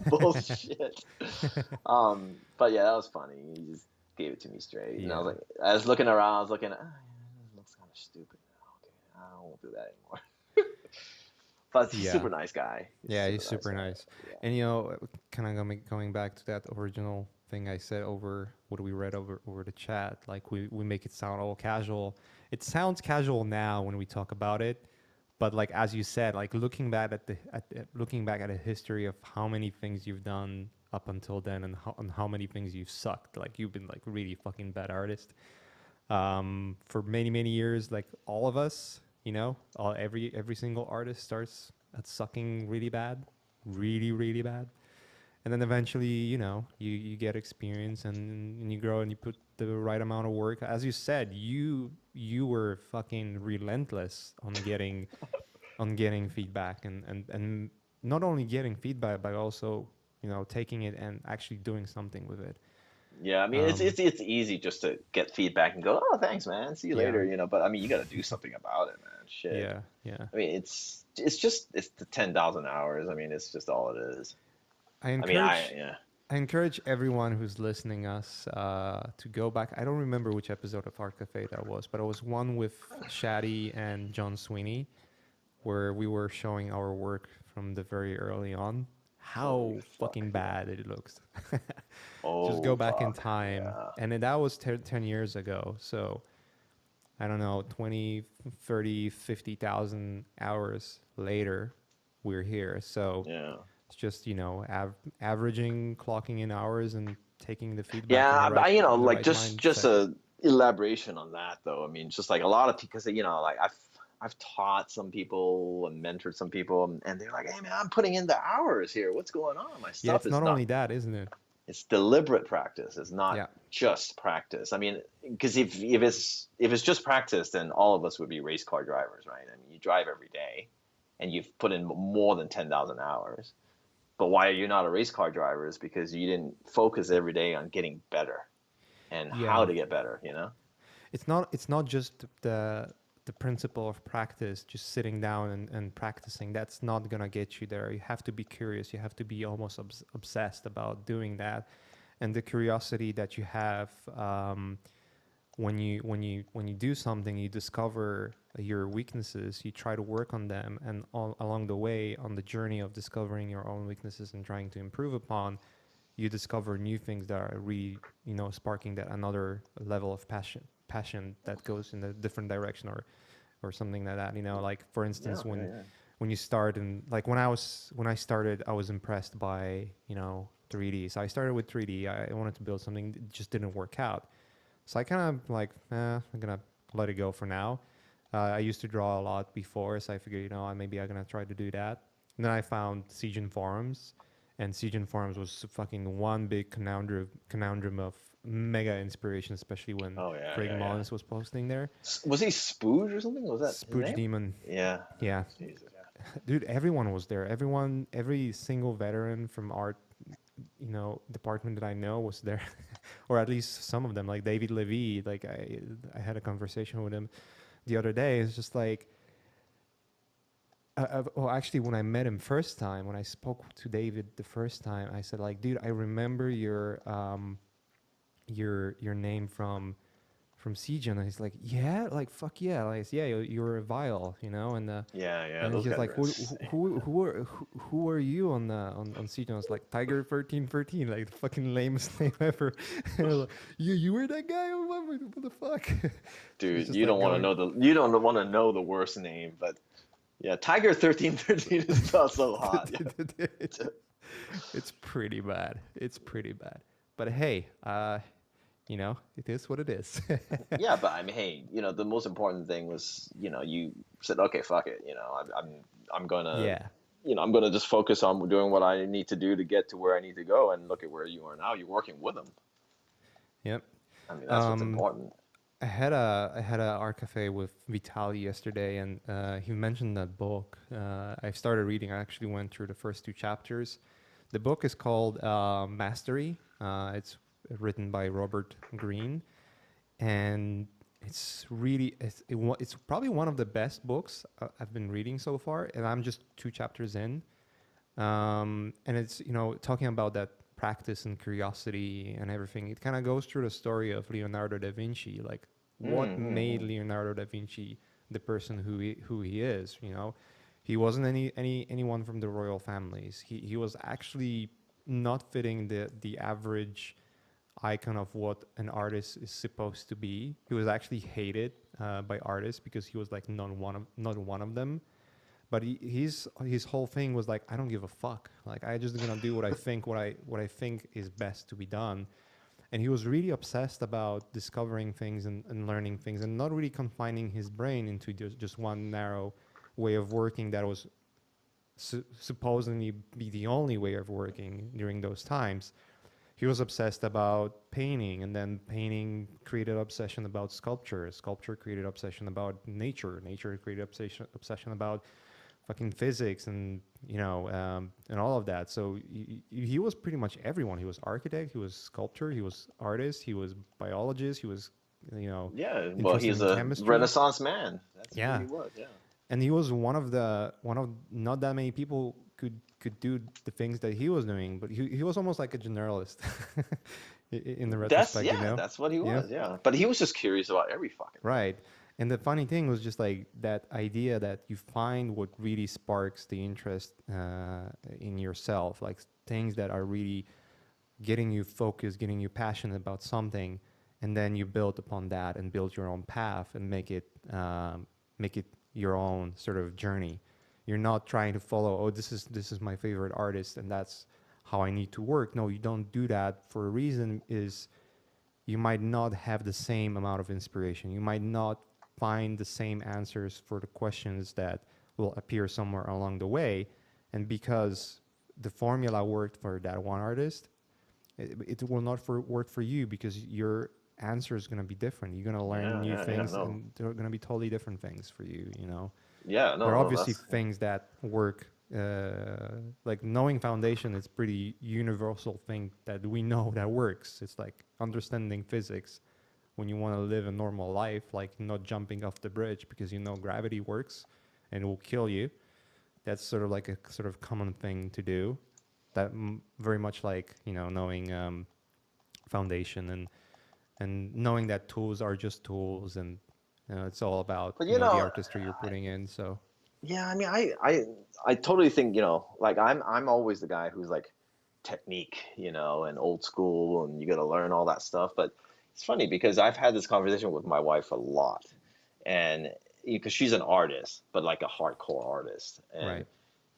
bullshit. But yeah, that was funny. He just gave it to me straight, and I was Yeah. like, I was looking around, I was looking, yeah, it looks kind of stupid. Okay, I won't do that anymore. But he's a Yeah. super nice guy. He's a Yeah, he's super nice super guy. nice. Yeah. And you know, kind of going back to that original thing I said over what we read over the chat, like we make it sound all casual. It sounds casual now when we talk about it, but like as you said, like looking back at a history of how many things you've done up until then and how many things you've sucked. Like you've been like really fucking bad artist for many years. Like all of us, you know, every single artist starts at sucking really bad, really bad, and then eventually, you know, you get experience and you grow and you put the right amount of work. As you said, you were fucking relentless on getting feedback and not only getting feedback but also, you know, taking it and actually doing something with it. Yeah, I mean Um, it's easy just to get feedback and go, oh thanks man, see you yeah, later, But I mean you got to do something about it, man. Shit. yeah. I mean it's the 10,000 hours. I mean it's just all it is. I I mean encourage yeah. I encourage everyone who's listening us to go back. I don't remember which episode of Art Cafe that was, but it was one with Shaddy and John Sweeney where we were showing our work from the very early on. Holy How fuck, fucking yeah. bad it looks. Just Oh go back in fuck, time. yeah. And then that was 10 years ago. So I don't know, 20, 30, 50,000 hours later, we're here. So Yeah. it's just, you know, averaging, clocking in hours and taking the feedback Yeah, but in the like right just mindset. a elaboration on that though. I mean, just like a lot of because like I've taught some people and mentored some people, and they're like, "Hey man, I'm putting in the hours here. What's going on? My Yeah, stuff it's is not not. only that, isn't it? It's deliberate practice. It's not Yeah. just practice. I mean, because if it's just practice, then all of us would be race car drivers, right? I mean, you drive every day, and you've put in more than 10,000 hours. But why are you not a race car driver? Is because you didn't focus every day on getting better and how Yeah. to get better. It's not just the principle of practice, just sitting down and practicing. That's not gonna get you there. You have to be curious. You have to be almost obsessed about doing that, and the curiosity that you have when you do something, you discover your weaknesses, you try to work on them, and along the way, on the journey of discovering your own weaknesses and trying to improve upon, you discover new things that are really, sparking that another level of passion that goes in a different direction, or something like that. Like for Yeah, instance, yeah, when yeah. when you start, and like when I started, I was impressed by 3D. So I started with 3D. I wanted to build something that just didn't work out. So I kind of like, I'm gonna let it go for now. I used to draw a lot before, so I figured, maybe I'm gonna try to do that. And then I found Siegen Forums, and Siegen Forums was fucking one big conundrum of mega inspiration, especially when Oh yeah, Craig yeah, yeah. Mullins was posting there. Was he Spooge or something? Was that his Spooge name? Demon, Yeah. yeah, Jesus. Yeah. dude, everyone was there. Every single veteran from art, department that I know was there, or at least some of them. Like David Levy, like I had a conversation with him the other day. It's just like, well, actually, when I met him first time, when I spoke to David the first time, I said like, dude, I remember your name from Siege, and he's like, yeah, like fuck yeah, like yeah, you're a Vile, Yeah, yeah. and Those he's guys like, are insane. who are you on Siege? And I was like, Tiger 1313, like the fucking lamest name ever. And I was like, you were that guy? What the fuck? So it's Dude, just you like don't want to going. know you don't want to know the worst name, but yeah, Tiger 1313 is not so hot. It's pretty bad. It's pretty bad. But hey, it is what it is. Yeah, but I mean, hey, the most important thing was, you said, okay, fuck it, I'm gonna, Yeah. I'm gonna just focus on doing what I need to do to get to where I need to go, and look at where you are now. You're working with them. Yep. I mean, that's what's Um, important. I had a art cafe with Vitali yesterday, and he mentioned that book. I started reading. I actually went through the first two chapters. The book is called Mastery. It's written by Robert Greene, and it's probably one of the best books I've been reading so far, and I'm just two chapters in. And it's talking about that practice and curiosity and everything. It kind of goes through the story of Leonardo da Vinci, like what made Mm-hmm. Leonardo da Vinci the person who he is. He wasn't anyone from the royal families. He was actually not fitting the average icon of what an artist is supposed to be. He was actually hated by artists because he was like not one of them. But his whole thing was like, I don't give a fuck. Like I just gonna do what I think is best to be done. And he was really obsessed about discovering things and learning things, and not really confining his brain into just one narrow way of working that was supposedly be the only way of working during those times. He was obsessed about painting, and then painting created obsession about sculpture. Sculpture created obsession about nature. Nature created obsession about fucking physics, and all of that. So he was pretty much everyone. He was architect, he was sculptor, he was artist, he was biologist, he was Yeah, well, interested he's in a chemistry. Renaissance man. That's who Yeah, he was. Yeah. and he was one of not that many people could do the things that he was doing, but he was almost like a generalist in the That's retrospect, yeah, that's what he yeah. was. Yeah, but he was just curious about every fucking thing. Right. And the funny thing was just like that idea that you find what really sparks the interest in yourself, like things that are really getting you focused, getting you passionate about something, and then you build upon that and build your own path and make it your own sort of journey. You're not trying to follow, oh, this is my favorite artist and that's how I need to work. No, you don't do that for a reason. Is you might not have the same amount of inspiration. You might not find the same answers for the questions that will appear somewhere along the way. And because the formula worked for that one artist, it will not work for you, because your answer is going to be different. You're going to learn Yeah, new yeah, yeah. things, No, and they're going to be totally different things for you. yeah, There no, are no. obviously That's things that work. Like knowing foundation is pretty universal thing that we know that works. It's like understanding physics when you want to live a normal life, like not jumping off the bridge because gravity works and it will kill you. That's sort of like a sort of common thing to do. That very much like knowing foundation and knowing that tools are just tools, and it's all about But the artistry you're putting in. So yeah, I mean, I totally think, like I'm always the guy who's like technique, and old school, and you got to learn all that stuff. But it's funny because I've had this conversation with my wife a lot, and because she's an artist, but like a hardcore artist, and right,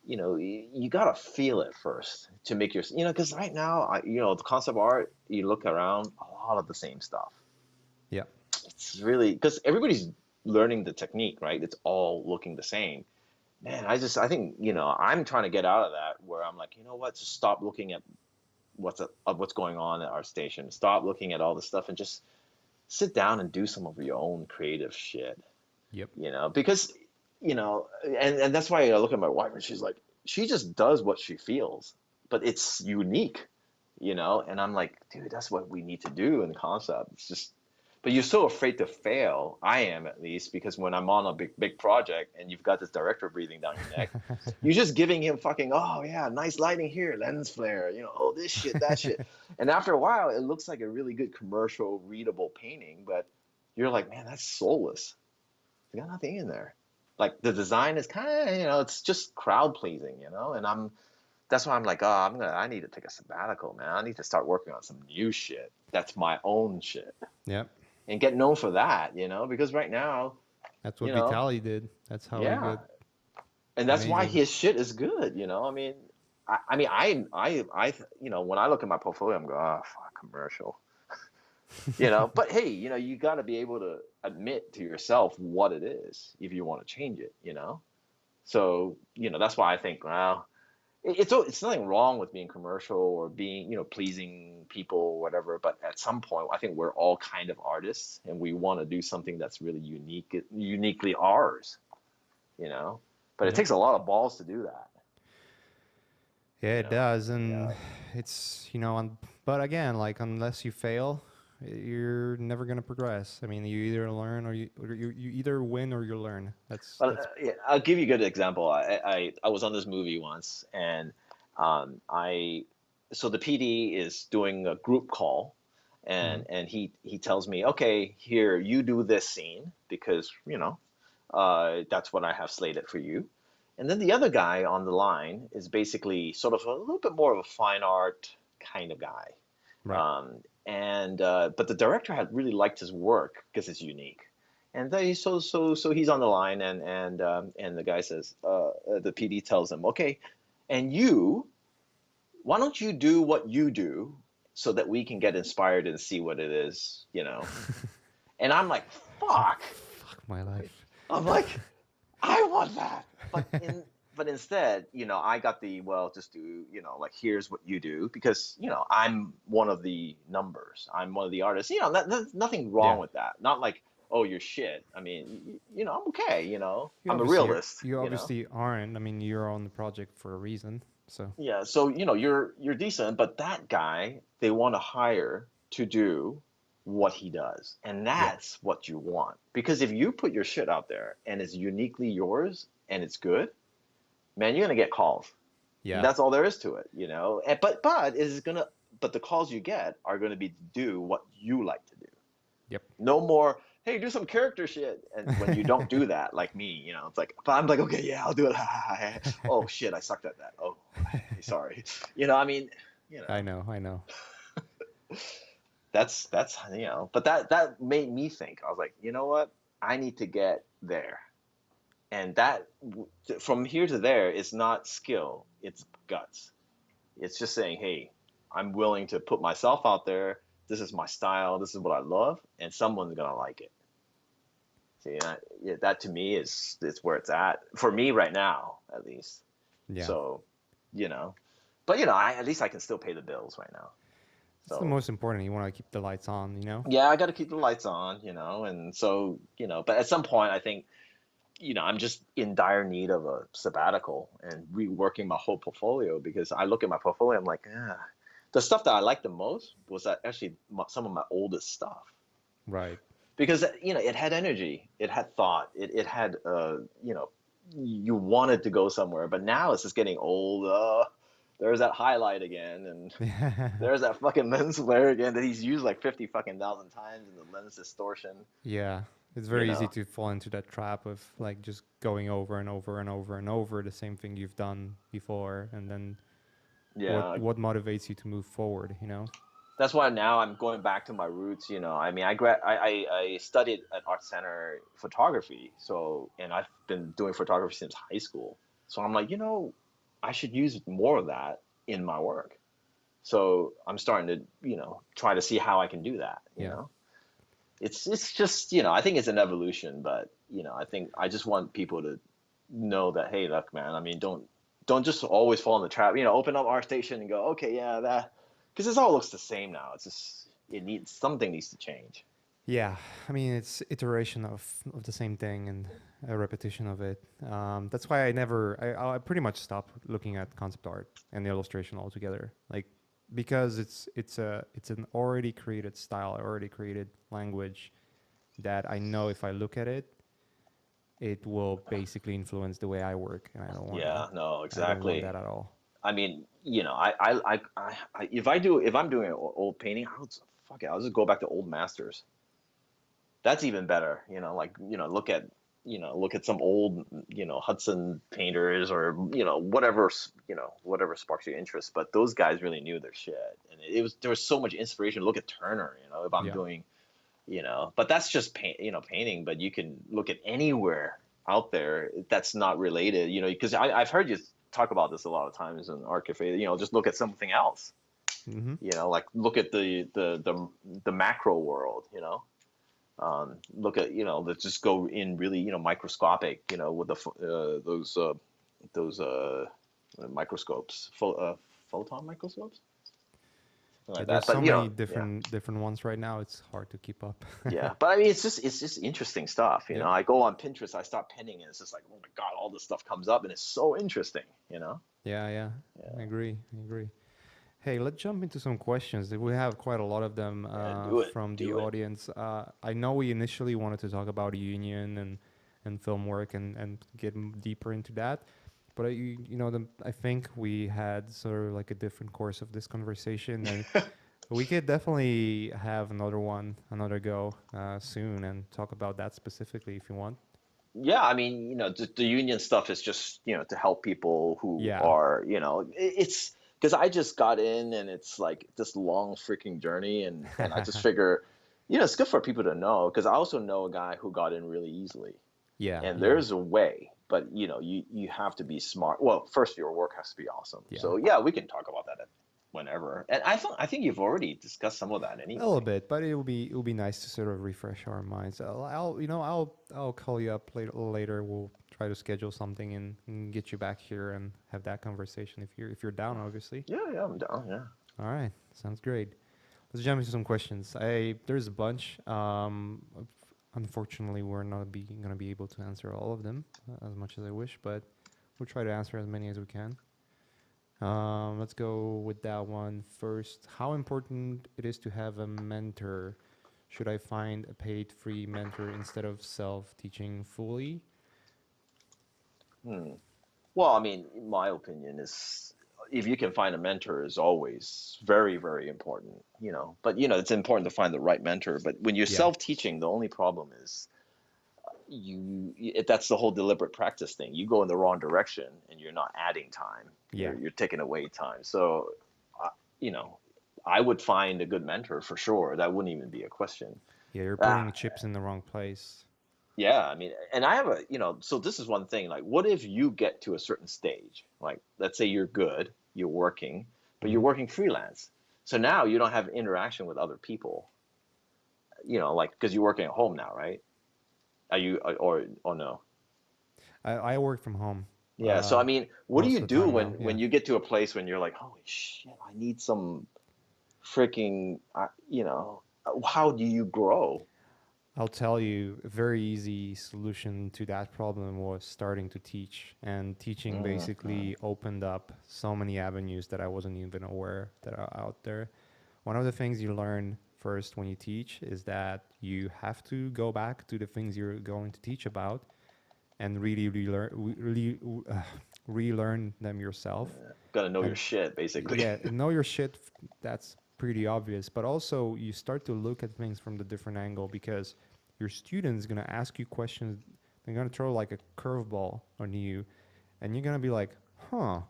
you gotta feel it first to make your, because right now, the concept art, you look around, a lot of the same stuff. yeah, It's really because everybody's learning the technique, right? It's all looking the same. Man, I think, I'm trying to get out of that where I'm like, you know what, just stop looking at what's going on at our station. Stop looking at all the stuff and just sit down and do some of your own creative shit, yep, because, and that's why I look at my wife and she's like, she just does what she feels, but it's unique, and I'm like, dude, that's what we need to do in concept. It's just, but you're so afraid to fail. I am, at least, because when I'm on a big project and you've got this director breathing down your neck, you're just giving him fucking, oh yeah, nice lighting here, lens flare, oh, this shit, that shit. And after a while, it looks like a really good commercial readable painting, but you're like, man, that's soulless. They got nothing in there. Like the design is kind of, it's just crowd pleasing, and that's why I'm like, oh, I need to take a sabbatical, man. I need to start working on some new shit. That's my own shit yep. and get known for that, because right now, That's what you know, Vitali did. That's how he yeah. got And that's why amazing. his shit is good, I mean, when I look at my portfolio, I'm going, oh, fuck, commercial. But hey, you got to be able to admit to yourself what it is if you want to change it. So, that's why I think, well, it's nothing wrong with being commercial or being, pleasing people or whatever. But at some point, I think we're all kind of artists and we want to do something that's really uniquely ours. But it Yep. takes a lot of balls to do that, Yeah, you it know. does, and Yeah. it's but again, like unless you fail, you're never gonna progress. I mean, you either learn or you either win or you learn. But That's yeah, I'll give you a good example. I was on this movie once, and I so the PD is doing a group call, mhm. and he tells me, okay, here, you do this scene because that's what I have slated for you. And then the other guy on the line is basically sort of a little bit more of a fine art kind of guy. Right. And but the director had really liked his work because it's unique. And so he's on the line, and the guy says, the PD tells him, okay, and why don't you do what you do so that we can get inspired and see what it is. And I'm like, fuck. Fuck my life. I'm like, I want that. But instead, I got the, well, just do, like, here's what you do, because, I'm one of the numbers. I'm one of the artists. There's nothing wrong Yeah. with that. Not like, oh, you're shit. I mean, I'm okay, You I'm a obviously realist. aren't. I mean, you're on the project for a reason. So Yeah, so you're decent, but that guy they want to hire to do what he does. And yep. that's what you want. Because if you put your shit out there and it's uniquely yours and it's good, man, you're gonna get calls. Yeah. That's all there is to it. But the calls you get are gonna be to do what you like to do. Yep. No more, hey, do some character shit. And when you don't do that, like me, it's like, but I'm like, okay, yeah, I'll do it. Oh shit, I sucked at that. Oh, sorry. I mean, you I know, know. I know. that's. But that made me think. I was like, you know what? I need to get there. And that, from here to there, is not skill, it's guts. It's just saying, hey, I'm willing to put myself out there. This is my style, this is what I love, and someone's gonna like it. See, that to me is where it's at for me right now, at least. Yeah. So, you know but at least I can still pay the bills right now. It's the So most important. You want to keep the lights on. yeah, I got to keep the lights on, and so, but at some point I think, I'm just in dire need of a sabbatical and reworking my whole portfolio, because I look at my portfolio, I'm like, the stuff that I liked the most was actually some of my oldest stuff, Right. because it had energy, it had thought, it had you wanted to go somewhere. But now it's just getting old. there's that highlight again, and Yeah. there's that fucking lens flare again that he's used like 50 fucking thousand times in the lens distortion. Yeah. It's You very easy know, to fall into that trap of like just going over and over and over and over the same thing you've done before, and then yeah. what motivates you to move forward, you know? That's why now I'm going back to my roots. You know, I mean, I studied at Art Center photography, so and I've been doing photography since high school. So I'm like, I should use more of that in my work. So I'm starting to, try to see how I can do that. Yeah. It's just, I think it's an evolution, but I think I just want people to know that, hey, look, man, I mean, don't just always fall in the trap. Open up ArtStation and go, okay, yeah, that, because this all looks the same now. It's just something needs to change. Yeah, I mean it's iteration of the same thing and a repetition of it. That's why I pretty much stopped looking at concept art and illustration altogether. Like because it's an already created style, already created language that I know if I look at it, it will basically influence the way I work, and I don't want that. Yeah, no, I don't want exactly. that at all. I mean, if I'm doing an old painting, fuck it, I'll just go back to old masters. That's even better. Like, look at some old, Hudson painters, or whatever sparks your interest. But those guys really knew their shit, and there was so much inspiration. Look at Turner. If I'm Yeah. doing, but that's just painting. But you can look at anywhere out there that's not related. Because I've heard you talk about this a lot of times in art cafe. Just look at something else. Mm-hmm. Like look at the macro world. Look at, let's just go in really, microscopic, with those microscopes, photon microscopes, something Yeah, like there's that. so But many yeah, different ones right now. It's hard to keep up. yeah. But I mean, it's just interesting stuff. Yep. I go on Pinterest, I start pinning, and it's just like, oh my god, all this stuff comes up, and it's so interesting. Yeah, yeah. I Yeah, agree. I agree. Hey, let's jump into some questions. We have quite a lot of them yeah. Do it, from the do it. audience. I know we initially wanted to talk about union and film work and get deeper into that, but I think we had sort of like a different course of this conversation, and we could definitely have another one, another go soon, and talk about that specifically if you want. Yeah, I mean, the union stuff is just, to help people who Yeah. are, it's because I just got in, and it's like this long freaking journey, and I just figure, it's good for people to know, because I also know a guy who got in really easily, Yeah. and Yeah. there's a way, but you have to be smart. Well, first, your work has to be awesome. Yeah. So yeah, we can talk about that whenever. And I think you've already discussed some of that A little anyway. bit, but it will be nice to sort of refresh our minds. I'll call you up later. We'll try to schedule something and get you back here and have that conversation if you're down, obviously. Yeah, yeah, I'm down. Yeah. All right, sounds great. Let's jump into some questions. There's a bunch. Unfortunately, we're not gonna be able to answer all of them as much as I wish, but we'll try to answer as many as we can. Let's go with that one first. How important it is to have a mentor? Should I find a paid free mentor instead of self-teaching fully? Hmm. Well, I mean, my opinion is, if you can find a mentor, is always very, very important, But, it's important to find the right mentor. But when you're Yeah, self-teaching, the only problem is that's the whole deliberate practice thing. You go in the wrong direction, and you're not adding time. yeah, You're taking away time. So, uh, you know, I would find a good mentor for sure. That wouldn't even be a question. yeah. You're Ah, putting chips in the wrong place. yeah, I mean, and I have so this is one thing. Like, what if you get to a certain stage? Like, let's say you're good, you're working, but you're Hmm. working freelance. So now you don't have interaction with other people, like, because you're working at home now, right? Are you, or no? I work from home Yeah. So, I mean, what do most you of the do time when, now. Yeah. when you get to a place when you're like, holy shit, I need some freaking, how do you grow? I'll tell you, a very easy solution to that problem was starting to teach. And teaching Mm-hmm. basically opened up so many avenues that I wasn't even aware that are out there. One of the things you learn first when you teach is that you have to go back to the things you're going to teach about and really, really, relearn them yourself. Gotta know your And shit, basically. yeah, and know your shit. That's pretty obvious. But also, you start to look at things from the different angle because your student's gonna ask you questions. They're gonna throw like a curveball on you, and you're gonna be like, "Huh,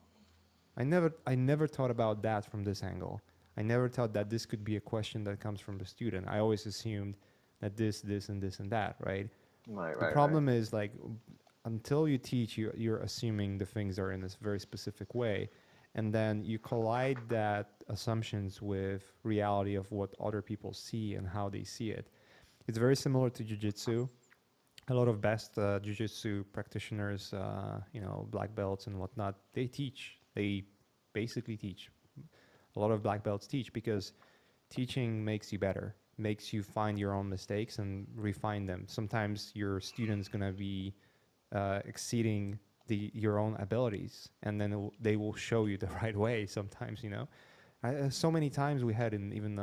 I never thought about that from this angle. I never thought that this could be a question that comes from the student. I always assumed that this, and this, and that, right?" Right, The right, right. problem is like until you teach, you're assuming the things are in this very specific way, and then you collide that assumptions with reality of what other people see and how they see it. It's very similar to jujitsu. A lot of best jujitsu practitioners, black belts and whatnot, they teach. They basically teach. A lot of black belts teach because teaching makes you better, makes you find your own mistakes and refine them. Sometimes your student's gonna be exceeding your own abilities, and then they will show you the right way. Sometimes, so many times we had, in even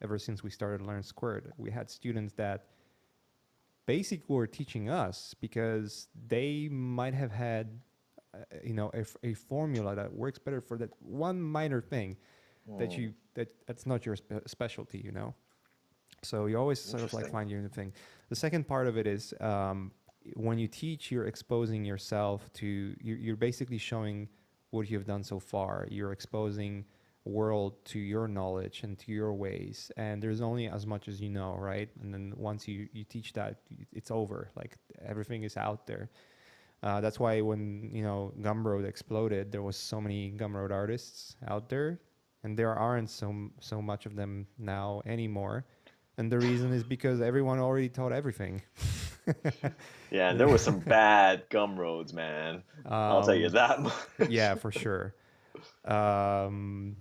ever since we started Learn Squared, we had students that basically were teaching us because they might have had, a formula that works better for that one minor thing Hmm. that's not your specialty, So you always sort of like Interesting. find your own thing. The second part of it is when you teach, you're exposing yourself to, you're basically showing what you've done so far. You're exposing world to your knowledge and to your ways, and there's only as much as you know, right? And then once you teach that, it's over. Like everything is out there. That's why when Gumroad exploded, there was so many Gumroad artists out there, and there aren't so much of them now anymore. And the reason is because everyone already taught everything. Yeah, and there Yeah. was some bad gum roads, man. I'll tell you um, that yeah, much. for sure. Um,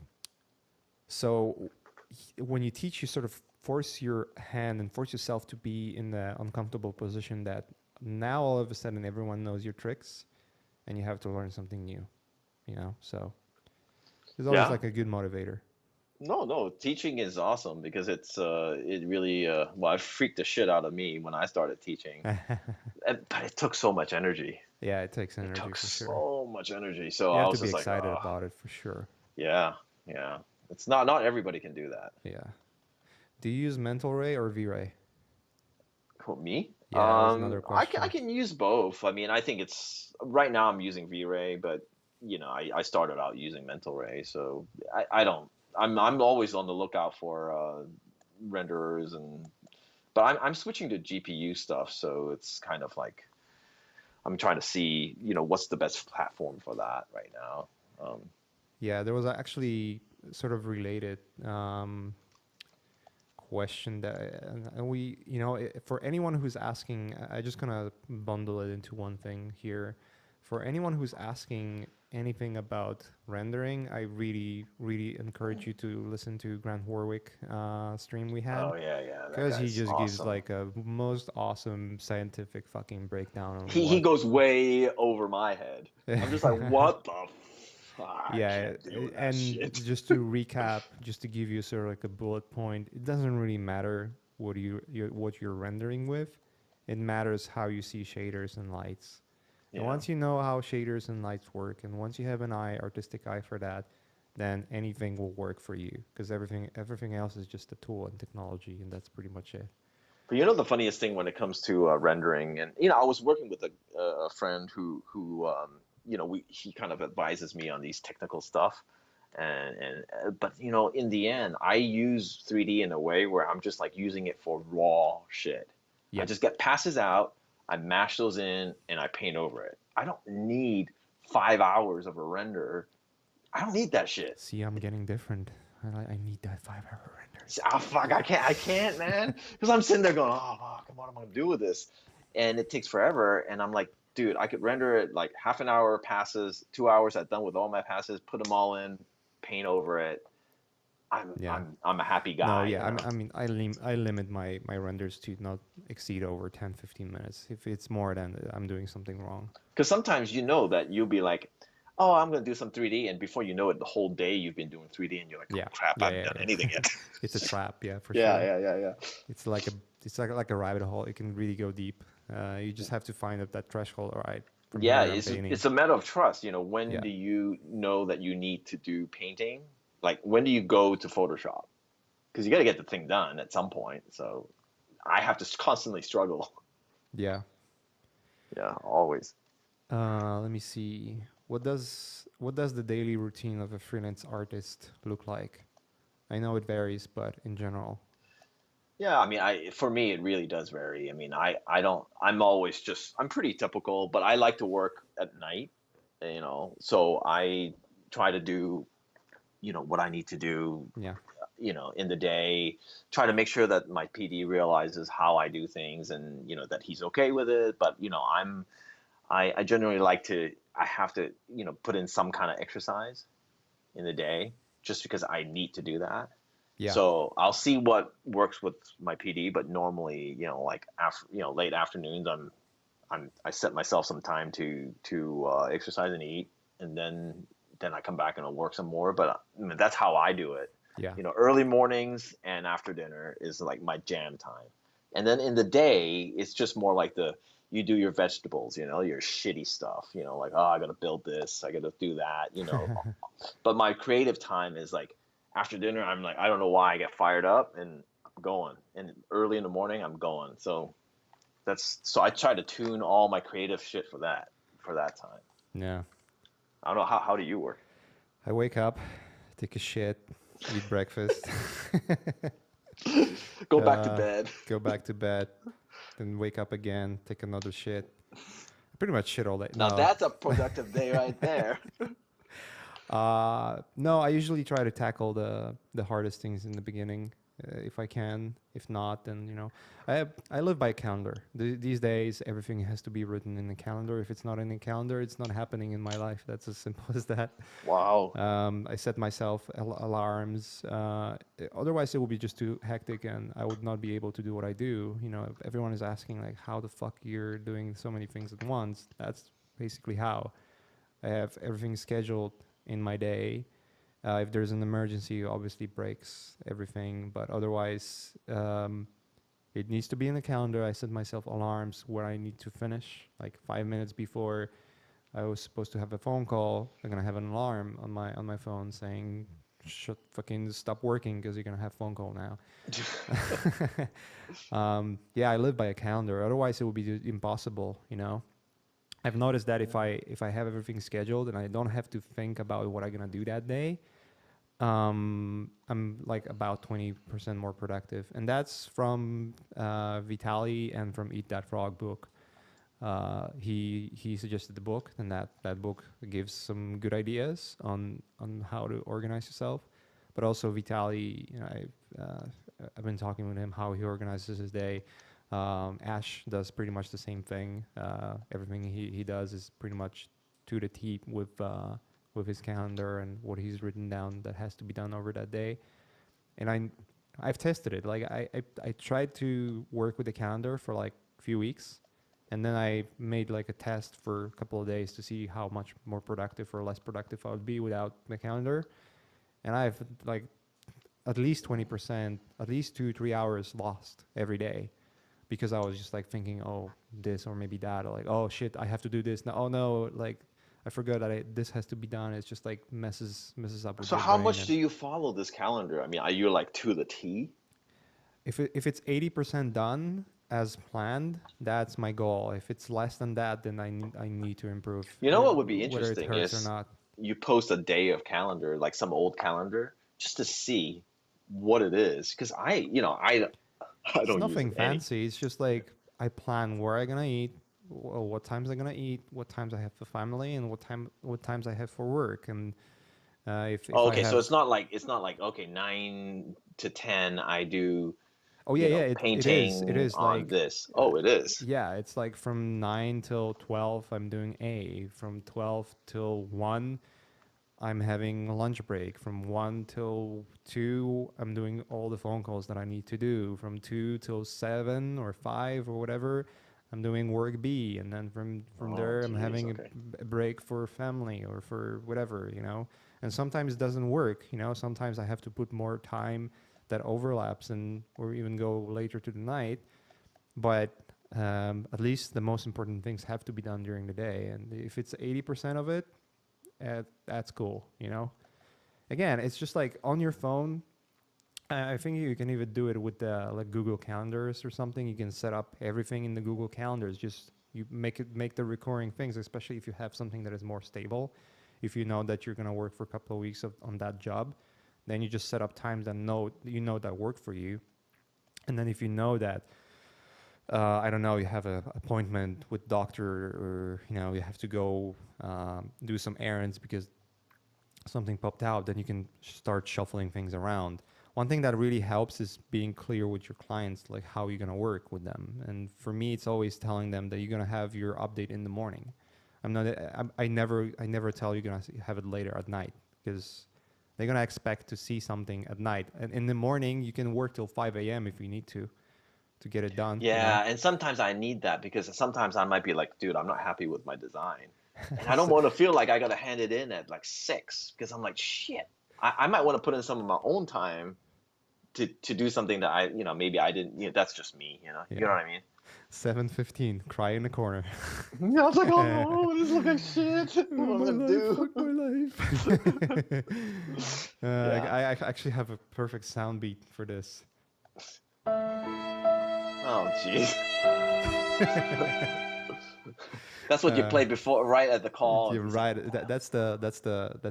so when you teach, you sort of force your hand and force yourself to be in the uncomfortable position that now all of a sudden everyone knows your tricks, and you have to learn something new. So it's always Yeah. like a good motivator. No, no, teaching is awesome because it really well, it freaked the shit out of me when I started teaching. But it took so much energy. Yeah, it takes It energy took for sure. so much energy. So You I have to was be just like, excited about it for sure. yeah, yeah. It's not everybody can do that. Yeah. Do you use Mental Ray or V-Ray? Who, me? Yeah, that was another I question. can use both. I mean, I think it's right now I'm using V-Ray, but I started out using Mental Ray, so I don't. I'm always on the lookout for renderers but I'm switching to GPU stuff, so it's kind of like I'm trying to see, what's the best platform for that right now. Yeah, there was actually sort of related question that, and we, for anyone who's asking, I just gonna bundle it into one thing here. For anyone who's asking anything about rendering, I really, really encourage you to listen to Grant Warwick stream we had, Oh yeah, yeah, that because he guy's just gives awesome. like a most awesome scientific fucking breakdown on He what. goes way over my head. I'm just like, what the fuck? I Yeah, can't deal with that and shit. just to recap, just to give you sort of like a bullet point, it doesn't really matter what you're rendering with. It matters how you see shaders and lights. And Yeah. once you know how shaders and lights work, and once you have an artistic eye for that, then anything will work for you, because everything else is just a tool and technology, and that's pretty much it. But the funniest thing when it comes to rendering, and I was working with a friend who he kind of advises me on these technical stuff, and but in the end, I use 3D in a way where I'm just like using it for raw shit. I Yeah. just get passes out, I mash those in, and I paint over it. I don't need 5 hours of a render. I don't need that shit. See, I'm getting different. I need that 5 hour renders. Oh fuck, I can't, man, because I'm sitting there going, oh fuck, what am I gonna do with this? And it takes forever, and I'm like, dude, I could render it like half an hour passes, 2 hours. I'm done with all my passes, put them all in, paint over it. I'm Yeah. I'm I'm a happy No, guy, yeah, I mean, I limit my renders to not exceed over 10-15 minutes. If it's more, than I'm doing something wrong. because sometimes that you'll be like, oh, I'm gonna do some 3D, and before you know it, the whole day you've been doing 3D, and you're like, oh Yeah, crap, I yeah, haven't yeah, done anything yeah. yet. It's a trap, yeah, for Yeah, sure. yeah, yeah, yeah. It's like a rabbit hole. It can really go deep. You just have to find up that threshold. All right, From Yeah, here, I'm painting. it's a matter of trust. When Yeah, do you know that you need to do painting? Like, when do you go to Photoshop? Because you got to get the thing done at some point. So I have to constantly struggle. yeah. Yeah, always. Let me see. What does the daily routine of a freelance artist look like? I know it varies, but in general, Yeah, I mean, for me it really does vary. I mean, I don't I'm always just I'm pretty typical, but I like to work at night, so I try to do, what I need to do, yeah, in the day, try to make sure that my PD realizes how I do things and, that he's okay with it. But, I generally like to I have to, put in some kind of exercise in the day just because I need to do that. yeah, So I'll see what works with my PD, but normally, like after, late afternoons, I set myself some time to exercise and eat, and then I come back and I'll work some more. But I mean, that's how I do it. yeah, Early mornings and after dinner is like my jam time, and then in the day it's just more like you do your vegetables, your shitty stuff, like, oh, I gotta build this, I gotta do that. But my creative time is like after dinner. I'm like, I don't know why I get fired up and I'm going, and early in the morning I'm going. So I try to tune all my creative shit for that time. yeah. I don't know how do you work? I wake up, take a shit, eat breakfast, Go back to uh, bed. go back to bed, then wake up again, take another shit. I pretty much shit all day. Now No, that's a productive day right there. no. I usually try to tackle the hardest things in the beginning, if I can. If not, then I live by a calendar. These days, everything has to be written in the calendar. If it's not in the calendar, it's not happening in my life. That's as simple as that. Wow. I set myself alarms. Otherwise, it would be just too hectic, and I would not be able to do what I do. Everyone is asking like, how the fuck you're doing so many things at once. That's basically how. I have everything scheduled in my day. If there's an emergency, it obviously breaks everything. But otherwise, it needs to be in the calendar. I set myself alarms where I need to finish, like 5 minutes before I was supposed to have a phone call. I'm gonna have an alarm on my phone saying, "Shut fucking stop working because you're gonna have phone call now." Yeah, I live by a calendar. Otherwise, it would be impossible. I've noticed that if I have everything scheduled and I don't have to think about what I'm gonna do that day, I'm like about 20% more productive, and that's from Vitali and from Eat That Frog book. He suggested the book, and that book gives some good ideas on how to organize yourself. But also Vitali, I've been talking with him how he organizes his day. Ash does pretty much the same thing. Everything he does is pretty much to the T with his calendar and what he's written down that has to be done over that day. And I've tested it. Like I tried to work with the calendar for like a few weeks, and then I made like a test for a couple of days to see how much more productive or less productive I would be without the calendar. And I've like at least 20%, at least 2-3 hours lost every day because I was just like thinking, oh, this or maybe that, or like, oh shit, I have to do this now. Oh no, like I forgot that this has to be done. It's just like messes up with So your how brain. much And do you follow this calendar? I mean, are you like to the T? if it's 80% done as planned, that's my goal. If it's less than that, then I need to improve, You know what would be whether it interesting hurts or is not. you post a day of calendar, like some old calendar, just to see what it is. Because I It's don't use nothing it any. fancy. It's just like I plan where I'm gonna eat, what times I'm gonna eat, what times I have for family, and what times I have for work. And if Oh, I okay, so have, it's not like okay, 9 to 10 I do, oh yeah, yeah, it painting is on like, this. Oh, it is. yeah, it's like from 9 till 12 I'm doing from 12 till 1 I'm having a lunch break. From 1 till 2 I'm doing all the phone calls that I need to do. From 2 till 7 or 5 or whatever, I'm doing work B, and then from Oh, there I'm geez, having okay. a break for family or for whatever. And sometimes it doesn't work. Sometimes I have to put more time that overlaps and or even go later to the night. But At least the most important things have to be done during the day. And if it's 80% of it, that's cool, you know? Again, it's just like on your phone. I think you can even do it with like Google Calendars or something. You can set up everything in the Google Calendars. Just you make the recurring things, especially if you have something that is more stable. If you know that you're gonna work for a couple of weeks on that job, then you just set up times that that work for you. And then if you know that I don't know, you have an appointment with doctor, or you have to go do some errands because something popped out, then you can start shuffling things around. One thing that really helps is being clear with your clients, like how you're gonna work with them. And for me, it's always telling them that you're gonna have your update in the morning. I'm not. I never tell you gonna have it later at night, because they're gonna expect to see something at night. And in the morning, you can work till 5 a.m. if you need to get it done. Yeah, and sometimes I need that because sometimes I might be like, dude, I'm not happy with my design. And I don't So, want to feel like I gotta hand it in at like 6 because I'm like, shit. I might want to put in some of my own time to do something that maybe I didn't, that's just me, you know yeah, what I mean? 7:15, cry in the corner. Yeah, I was like, oh, this looks like shit. Oh, What am I my gonna life, do? fuck my life. Yeah. I actually have a perfect sound beat for this. Oh, jeez. That's what you Uh, play before, right at the call. you're And it's like, right. That's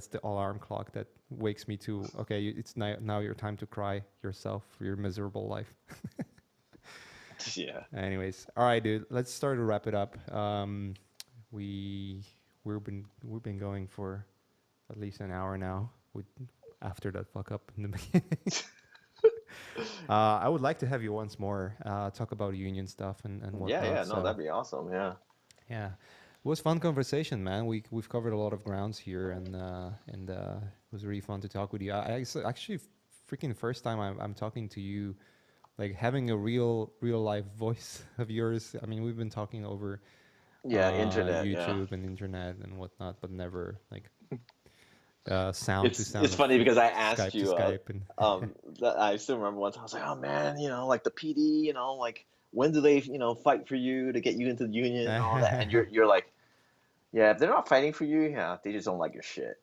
the alarm clock that wakes me to. Okay, it's now your time to cry yourself for your miserable life. yeah. Anyways, all right, dude. Let's start to wrap it up. We we've been going for at least an hour now. With after that fuck up in the beginning. I would like to have you once more talk about union stuff and Yeah, whatnot. no, So that'd be awesome. Yeah. yeah, it was fun conversation, man. We've covered a lot of grounds here, and it was really fun to talk with you. Actually freaking first time I'm talking to you, like having a real life voice of yours. I mean, we've been talking over Yeah, internet, yeah. YouTube and internet and whatnot, but never like sound to It's sound of funny because I asked Skype to you, Skype and I still remember once I was like, oh man, like the PD, like when do they, fight for you to get you into the union and all that? And you're like, yeah, if they're not fighting for you, yeah, they just don't like your shit.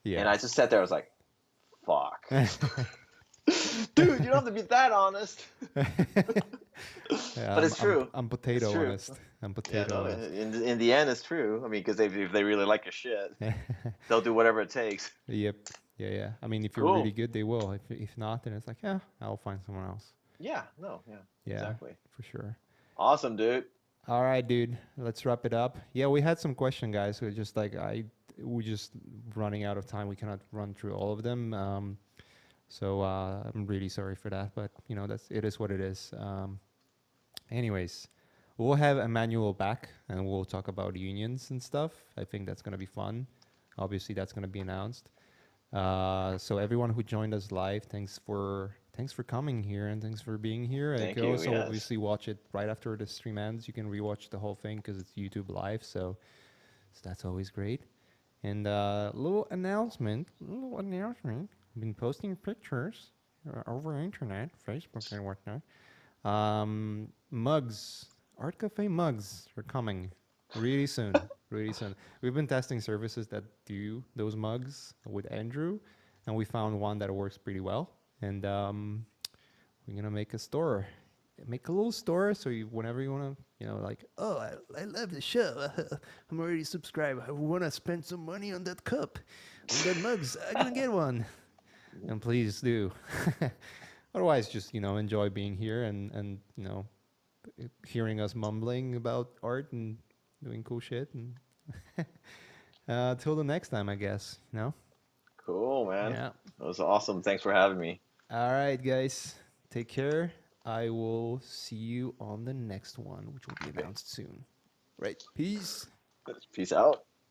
And yeah. I just sat there, I was like, fuck. Dude, you don't have to be that honest. Yeah, But it's true. I'm It's potato true. honest. I'm Yeah, potato no, honest. in the end, it's true. I mean, because if they really like your shit, they'll do whatever it takes. Yep. Yeah, yeah. I mean, if you're really Cool. good, they will. If not, then it's like, yeah, I'll find someone else. Yeah, no, yeah, Yeah, exactly. for sure. Awesome, dude. All right, dude. Let's wrap it up. Yeah, we had some question, guys. So just like we just running out of time. We cannot run through all of them. So I'm really sorry for that, but it is what it is. Anyways, we'll have Emmanuel back, and we'll talk about unions and stuff. I think that's gonna be fun. Obviously, that's gonna be announced. So everyone who joined us live, thanks for coming here, and thanks for being here. You Thank can you. also Yes. obviously watch it right after the stream ends. You can rewatch the whole thing because it's YouTube live. So that's always great. And little announcement. I've been posting pictures over internet, Facebook and whatnot. Mugs, Art Cafe mugs are coming really soon. Really soon. We've been testing services that do those mugs with Andrew, and we found one that works pretty well. And we're gonna make a little store, so whenever you wanna, like, oh, I love the show. I'm already subscribed. I wanna spend some money on that cup, on that mugs. I'm gonna get one. And please do. Otherwise, just enjoy being here and hearing us mumbling about art and doing cool shit. And till the next time, I guess. Cool, man. Yeah. That was awesome. Thanks for having me. All right, guys. Take care. I will see you on the next one, which will be Okay. announced soon. Right. Peace. Peace out.